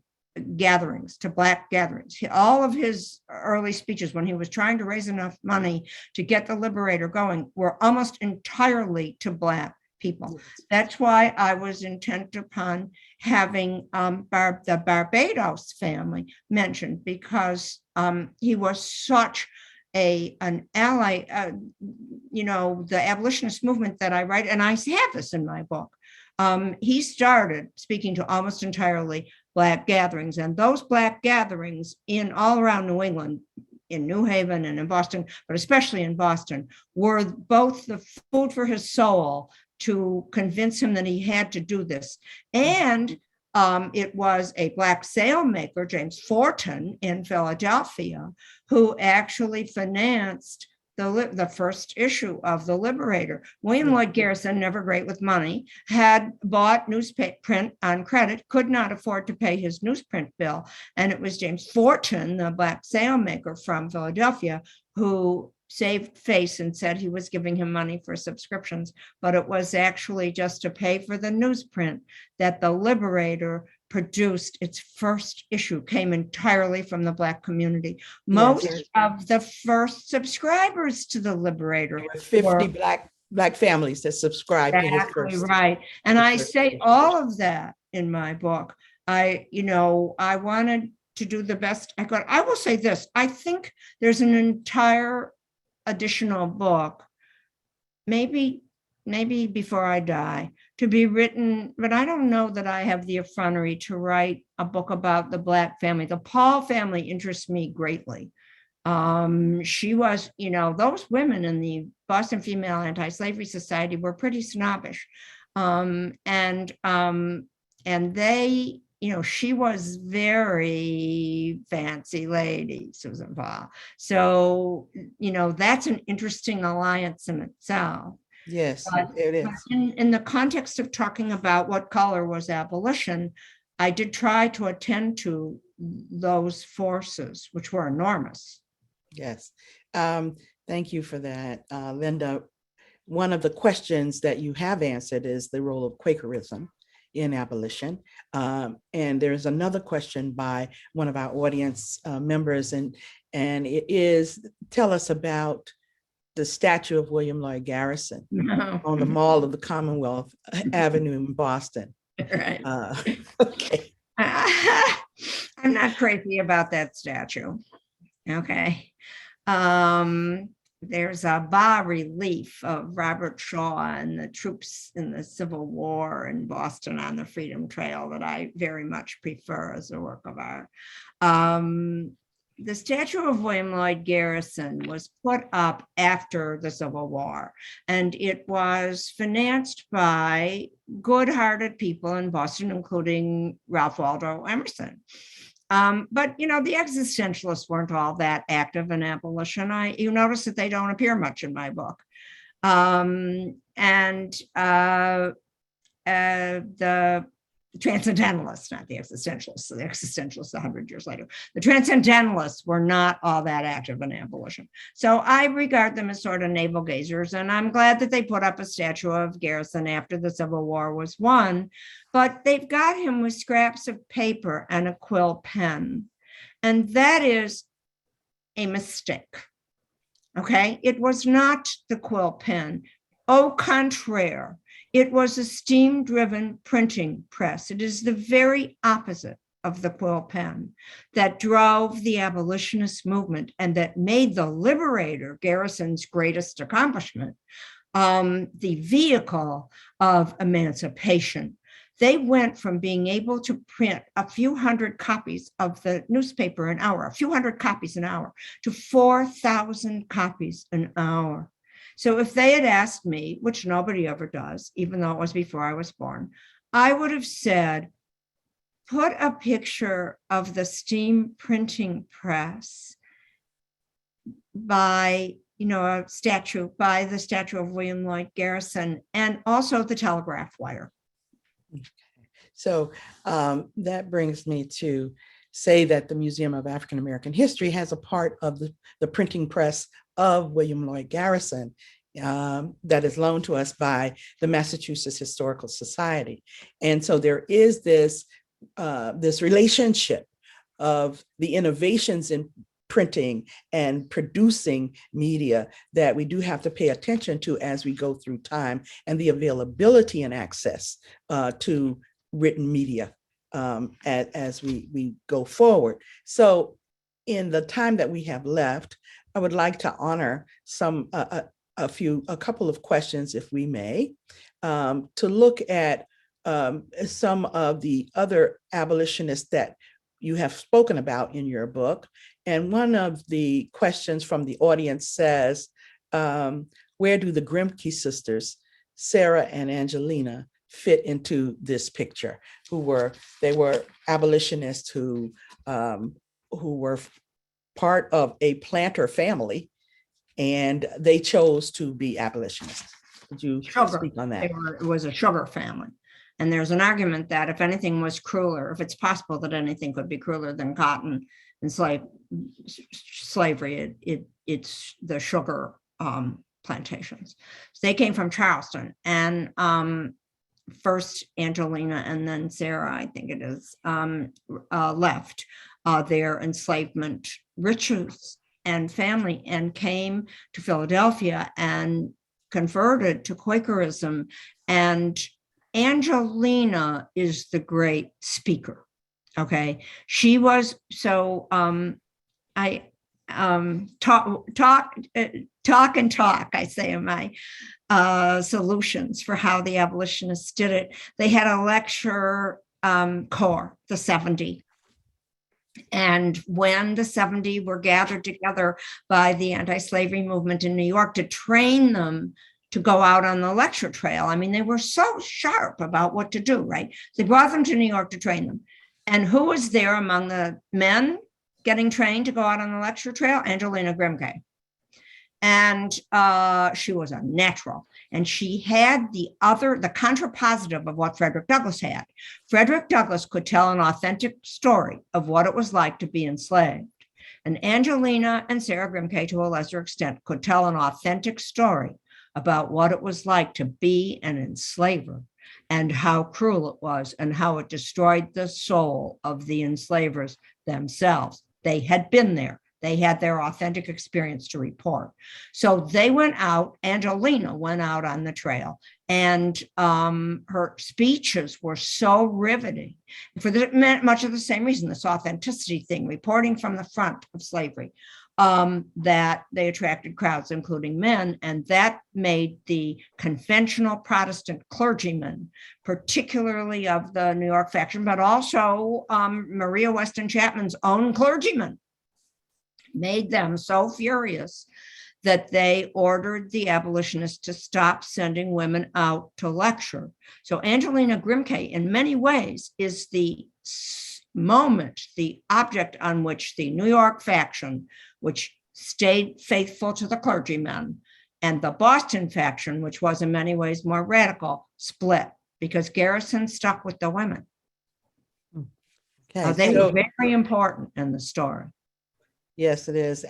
gatherings, to Black gatherings. All of his early speeches, when he was trying to raise enough money to get the Liberator going, were almost entirely to Black people. That's why I was intent upon having the Barbados family mentioned, because he was such an ally. The abolitionist movement that I write, and I have this in my book, he started speaking to almost entirely Black gatherings, and those Black gatherings in all around New England, in New Haven and in Boston, but especially in Boston, were both the food for his soul to convince him that he had to do this. And it was a Black sailmaker, James Forten, in Philadelphia, who actually financed the first issue of the Liberator. William Lloyd Garrison, never great with money, had bought newsprint on credit, could not afford to pay his newsprint bill. And it was James Forten, the Black sailmaker from Philadelphia, who saved face and said he was giving him money for subscriptions, but it was actually just to pay for the newsprint that the Liberator produced. Its first issue came entirely from the Black community. Most of the first subscribers to the Liberator, 50 Black families that subscribed to his first. Right. And I say all of that in my book. I wanted to do the best I could. I will say this: I think there's an entire additional book, maybe before I die, to be written, but I don't know that I have the effrontery to write a book about the Black family. The Paul family interests me greatly. She was, those women in the Boston Female Anti-Slavery Society were pretty snobbish. And they, she was very fancy lady, Susan Paul. So, that's an interesting alliance in itself. Yes, it is. In the context of talking about what color was abolition, I did try to attend to those forces, which were enormous. Yes. Thank you for that, Linda. One of the questions that you have answered is the role of Quakerism in abolition. And there's another question by one of our audience members, and it is, tell us about the statue of William Lloyd Garrison on the Mall of the Commonwealth Avenue in Boston. Right. Okay. I'm not crazy about that statue. Okay. There's a bas-relief of Robert Shaw and the troops in the Civil War in Boston on the Freedom Trail that I very much prefer as a work of art. The statue of William Lloyd Garrison was put up after the Civil War, and it was financed by good-hearted people in Boston, including Ralph Waldo Emerson. But, the existentialists weren't all that active in abolition. You notice that they don't appear much in my book. The transcendentalists, not the existentialists, the existentialists 100 years later, the transcendentalists were not all that active in abolition. So I regard them as sort of navel gazers, and I'm glad that they put up a statue of Garrison after the Civil War was won, but they've got him with scraps of paper and a quill pen, and that is a mistake. Okay, it was not the quill pen. Au contraire, it was a steam-driven printing press. It is the very opposite of the quill pen that drove the abolitionist movement and that made the Liberator, Garrison's greatest accomplishment, the vehicle of emancipation. They went from being able to print a few hundred copies of the newspaper an hour, a few hundred copies an hour, to 4,000 copies an hour. So if they had asked me, which nobody ever does, even though it was before I was born, I would have said, put a picture of the steam printing press by, a statue, by the statue of William Lloyd Garrison, and also the telegraph wire. So that brings me to say that the Museum of African American History has a part of the printing press of William Lloyd Garrison that is loaned to us by the Massachusetts Historical Society. And so there is this relationship of the innovations in printing and producing media that we do have to pay attention to as we go through time, and the availability and access to written media as we go forward. So in the time that we have left, I would like to honor a couple of questions, if we may, to look at some of the other abolitionists that you have spoken about in your book. And one of the questions from the audience says, where do the Grimke sisters, Sarah and Angelina, fit into this picture? They were abolitionists who were part of a planter family, and they chose to be abolitionists. Could you speak on that? It was a sugar family. And there's an argument that if anything was crueler, if it's possible that anything could be crueler than cotton and slavery, it's the sugar plantations. So they came from Charleston, and first Angelina and then Sarah, I think it is, left their enslavement riches and family and came to Philadelphia and converted to Quakerism. And Angelina is the great speaker. Okay, she was so. I talk. I say in my solutions for how the abolitionists did it. They had a lecture corps, the 70. And when the 70 were gathered together by the anti-slavery movement in New York to train them to go out on the lecture trail, I mean, they were so sharp about what to do, right? They brought them to New York to train them. And who was there among the men getting trained to go out on the lecture trail? Angelina Grimke. And she was a natural. And she had the contrapositive of what Frederick Douglass had. Frederick Douglass could tell an authentic story of what it was like to be enslaved. And Angelina and Sarah Grimke, to a lesser extent, could tell an authentic story about what it was like to be an enslaver and how cruel it was and how it destroyed the soul of the enslavers themselves. They had been there. They had their authentic experience to report. So they went out, Angelina went out on the trail, and her speeches were so riveting for much of the same reason, this authenticity thing, reporting from the front of slavery, that they attracted crowds, including men, and that made the conventional Protestant clergymen, particularly of the New York faction, but also Maria Weston Chapman's own clergymen, made them so furious that they ordered the abolitionists to stop sending women out to lecture. So Angelina Grimke, in many ways, is the moment, the object on which the New York faction, which stayed faithful to the clergymen, and the Boston faction, which was in many ways more radical, split, because Garrison stuck with the women. Okay, they were very important in the story. Yes, it is.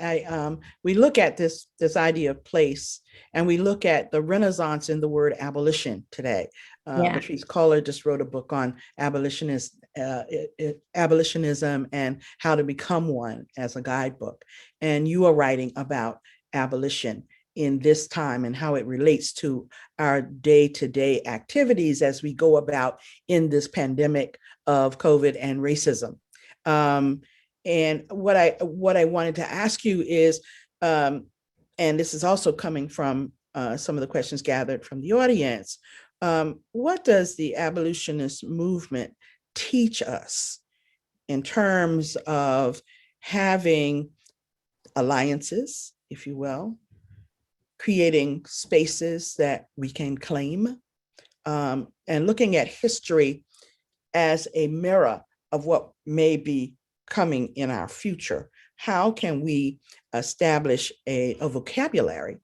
We look at this idea of place, and we look at the Renaissance in the word abolition today. Patrice Cullor just wrote a book on abolitionism and how to become one as a guidebook. And you are writing about abolition in this time and how it relates to our day-to-day activities as we go about in this pandemic of COVID and racism. And what I wanted to ask you is, and this is also coming from some of the questions gathered from the audience, what does the abolitionist movement teach us in terms of having alliances, if you will, creating spaces that we can claim, and looking at history as a mirror of what may be coming in our future. How can we establish a vocabulary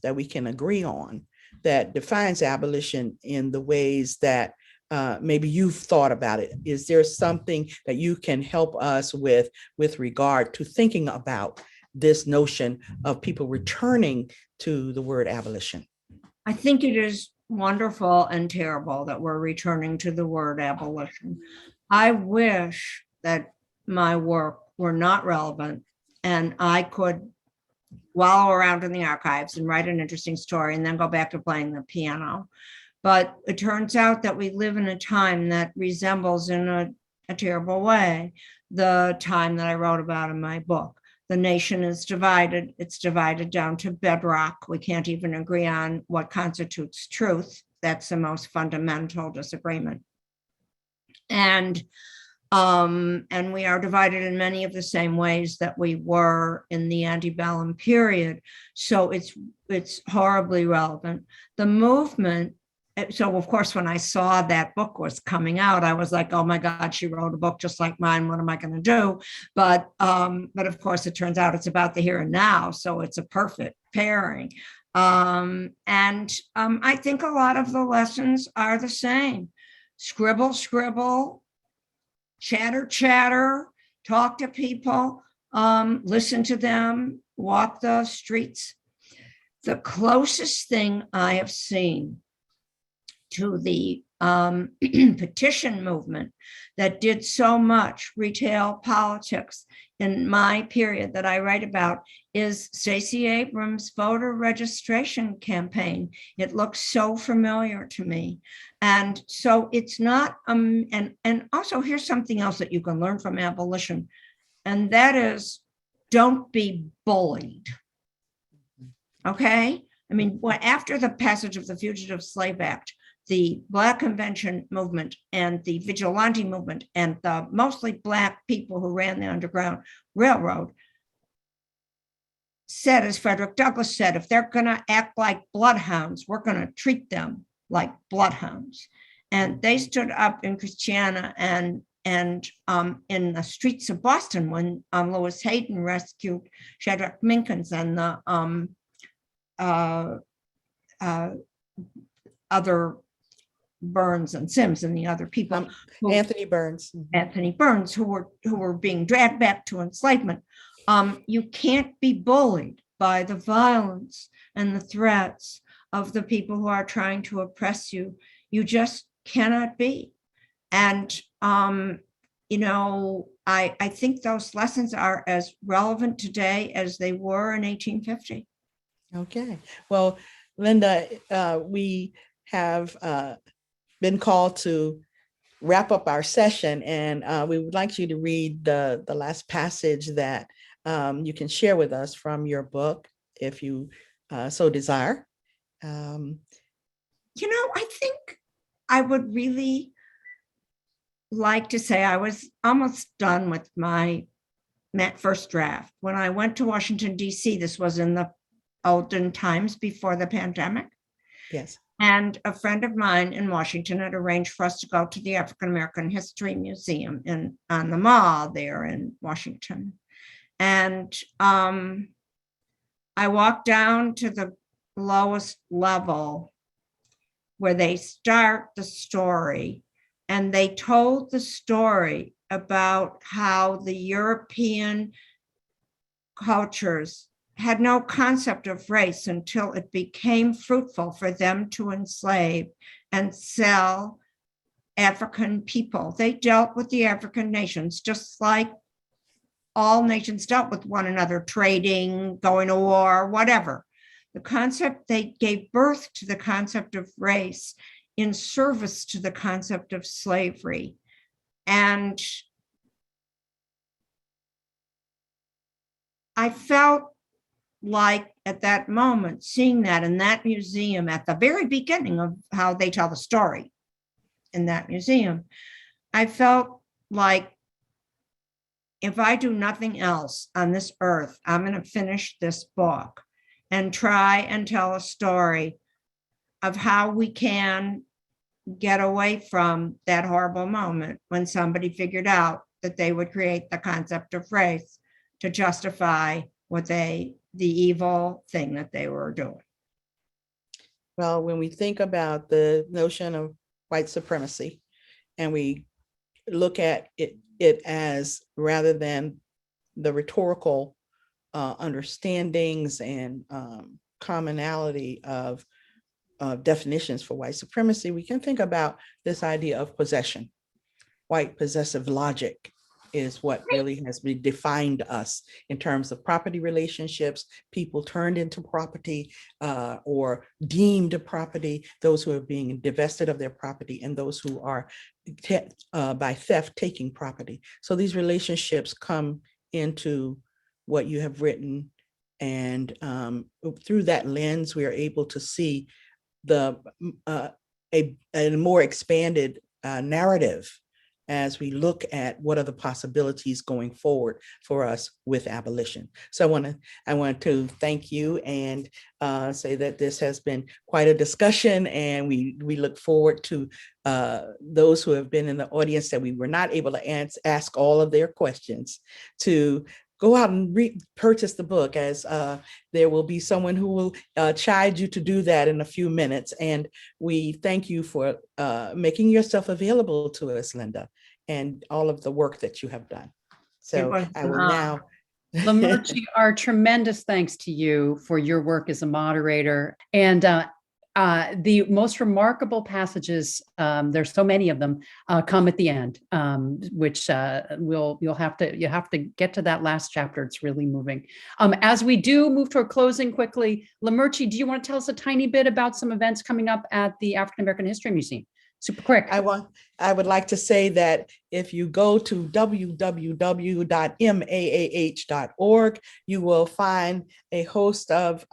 that we can agree on that defines abolition in the ways that maybe you've thought about it? Is there something that you can help us with regard to thinking about this notion of people returning to the word abolition? I think it is wonderful and terrible that we're returning to the word abolition. I wish that my work were not relevant and I could wallow around in the archives and write an interesting story and then go back to playing the piano. But it turns out that we live in a time that resembles in a terrible way the time that I wrote about in my book. The nation is divided. It's divided down to bedrock. We can't even agree on what constitutes truth. That's the most fundamental disagreement. And we are divided in many of the same ways that we were in the antebellum period. So it's horribly relevant. The movement. So of course, when I saw that book was coming out, I was like, oh my God, she wrote a book just like mine. What am I going to do? But of course, it turns out it's about the here and now. So it's a perfect pairing. I think a lot of the lessons are the same. Scribble, scribble, chatter, chatter, talk to people, listen to them, walk the streets. The closest thing I have seen to the petition movement that did so much retail politics in my period that I write about is Stacey Abrams' voter registration campaign. It looks so familiar to me. And so it's not, and also here's something else that you can learn from abolition, and that is don't be bullied. Okay? I mean, after the passage of the Fugitive Slave Act, the Black Convention movement and the vigilante movement and the mostly Black people who ran the Underground Railroad said, as Frederick Douglass said, if they're going to act like bloodhounds, we're going to treat them like bloodhounds. And they stood up in Christiana and in the streets of Boston when Lewis Hayden rescued Shadrach Minkins and the other Burns and Sims and the other people, Anthony Burns, who were being dragged back to enslavement. You can't be bullied by the violence and the threats of the people who are trying to oppress you. You just cannot be. And I think those lessons are as relevant today as they were in 1850. Okay. Well, Linda, we have been called to wrap up our session, and we would like you to read the last passage that you can share with us from your book, if you so desire. I think I would really like to say I was almost done with my first draft. When I went to Washington, D.C., this was in the olden times before the pandemic. Yes. And a friend of mine in Washington had arranged for us to go to the African American History Museum on the Mall there in Washington. And I walked down to the lowest level where they start the story, and they told the story about how the European cultures had no concept of race until it became fruitful for them to enslave and sell African people. They dealt with the African nations just like all nations dealt with one another, trading, going to war, whatever. The concept, they gave birth to the concept of race in service to the concept of slavery. And I felt like at that moment, seeing that in that museum at the very beginning of how they tell the story in that museum, I felt like if I do nothing else on this earth, I'm going to finish this book and try and tell a story of how we can get away from that horrible moment when somebody figured out that they would create the concept of race to justify the evil thing that they were doing. Well, when we think about the notion of white supremacy and we look at it as, rather than the rhetorical understandings and commonality of definitions for white supremacy, we can think about this idea of possession. White possessive logic is what really has been defined us in terms of property relationships, people turned into property or deemed property, those who are being divested of their property, and those who are by theft taking property. So these relationships come into what you have written, and through that lens, we are able to see a more expanded narrative as we look at what are the possibilities going forward for us with abolition. So I want to thank you and say that this has been quite a discussion, and we look forward to those who have been in the audience that we were not able to ask all of their questions to go out and purchase the book, as there will be someone who will chide you to do that in a few minutes. And we thank you for making yourself available to us, Linda, and all of the work that you have done. So I will now. Lamerci, our tremendous thanks to you for your work as a moderator. And the most remarkable passages, there's so many of them, come at the end, which you have to get to that last chapter. It's really moving. As we do move toward closing quickly, Lamerci, do you want to tell us a tiny bit about some events coming up at the African American History Museum? Super quick. I would like to say that if you go to www.maah.org, you will find a host of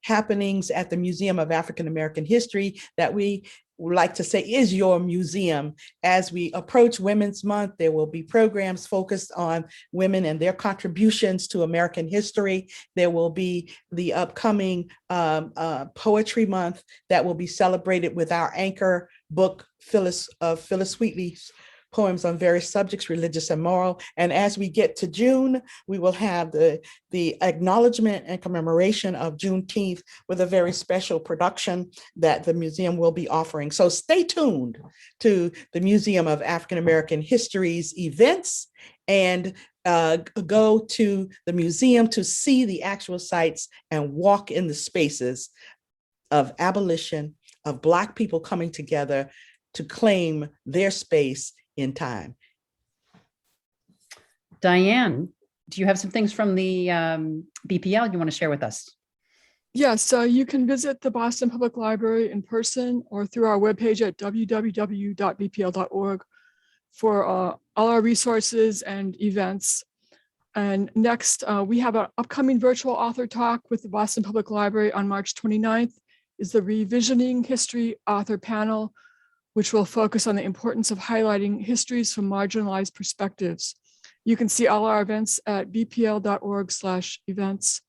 happenings at the Museum of African American History that we would like to say is your museum. As we approach Women's Month, there will be programs focused on women and their contributions to American history. There will be the upcoming Poetry Month that will be celebrated with our anchor book, Phyllis Wheatley's poems on various subjects, religious and moral. And as we get to June, we will have the acknowledgement and commemoration of Juneteenth with a very special production that the museum will be offering. So stay tuned to the Museum of African American History's events and go to the museum to see the actual sites and walk in the spaces of abolition, of Black people coming together to claim their space in time. Diane, do you have some things from the BPL you want to share with us? Yes, so you can visit the Boston Public Library in person or through our webpage at www.bpl.org for all our resources and events. And next, we have an upcoming virtual author talk with the Boston Public Library on March 29th. Is the Revisioning History Author Panel, which will focus on the importance of highlighting histories from marginalized perspectives. You can see all our events at bpl.org/events.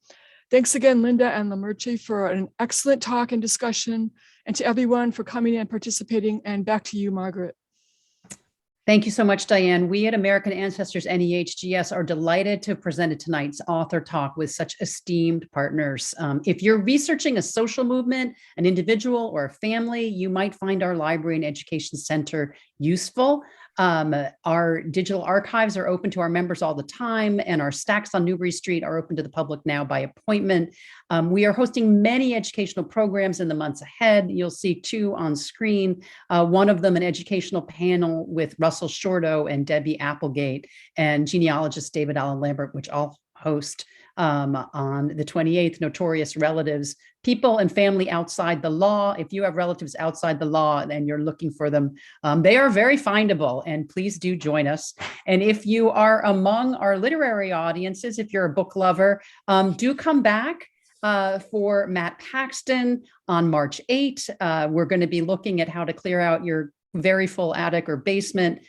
Thanks again, Linda and Lamerci, for an excellent talk and discussion, and to everyone for coming and participating. And back to you, Margaret. Thank you so much, Diane. We at American Ancestors NEHGS are delighted to have presented tonight's author talk with such esteemed partners. If you're researching a social movement, an individual, or a family, you might find our library and education center useful. Our digital archives are open to our members all the time, and our stacks on Newbury Street are open to the public now by appointment. We are hosting many educational programs in the months ahead. You'll see two on screen. One of them, an educational panel with Russell Shorto and Debbie Applegate, and genealogist David Allen Lambert, which I'll host on the 28th, Notorious Relatives, People and Family Outside the Law. If you have relatives outside the law and you're looking for them, they are very findable, and please do join us. And if you are among our literary audiences, if you're a book lover, do come back for Matt Paxton on March 8. We're going to be looking at how to clear out your very full attic or basement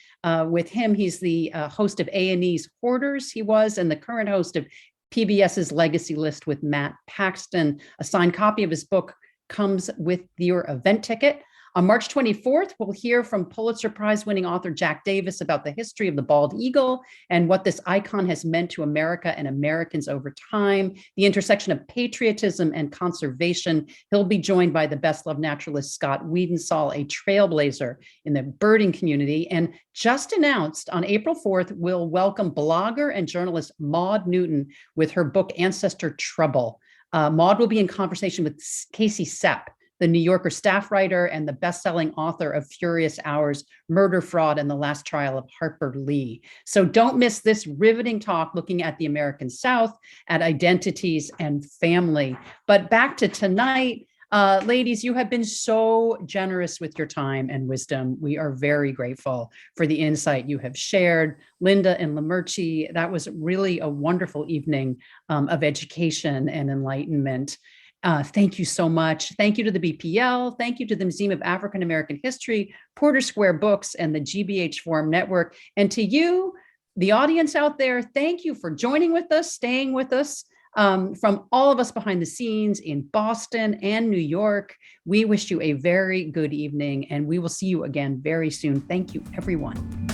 with him. He's the host of A&E's Hoarders, he was, and the current host of PBS's Legacy List with Matt Paxton. A signed copy of his book comes with your event ticket. On March 24th, we'll hear from Pulitzer Prize winning author Jack Davis about the history of the bald eagle and what this icon has meant to America and Americans over time, the intersection of patriotism and conservation. He'll be joined by the best-loved naturalist Scott Wiedensaul, a trailblazer in the birding community. And just announced on April 4th, we'll welcome blogger and journalist Maude Newton with her book Ancestor Trouble. Maude will be in conversation with Casey Sepp, the New Yorker staff writer and the best-selling author of Furious Hours, Murder, Fraud, and the Last Trial of Harper Lee. So don't miss this riveting talk looking at the American South, at identities and family. But back to tonight, ladies, you have been so generous with your time and wisdom. We are very grateful for the insight you have shared. Linda and Lamerchi, that was really a wonderful evening of education and enlightenment. Thank you so much. Thank you to the BPL. Thank you to the Museum of African American History, Porter Square Books, and the GBH Forum Network. And to you, the audience out there, thank you for joining with us, staying with us. From all of us behind the scenes in Boston and New York, we wish you a very good evening, and we will see you again very soon. Thank you, everyone.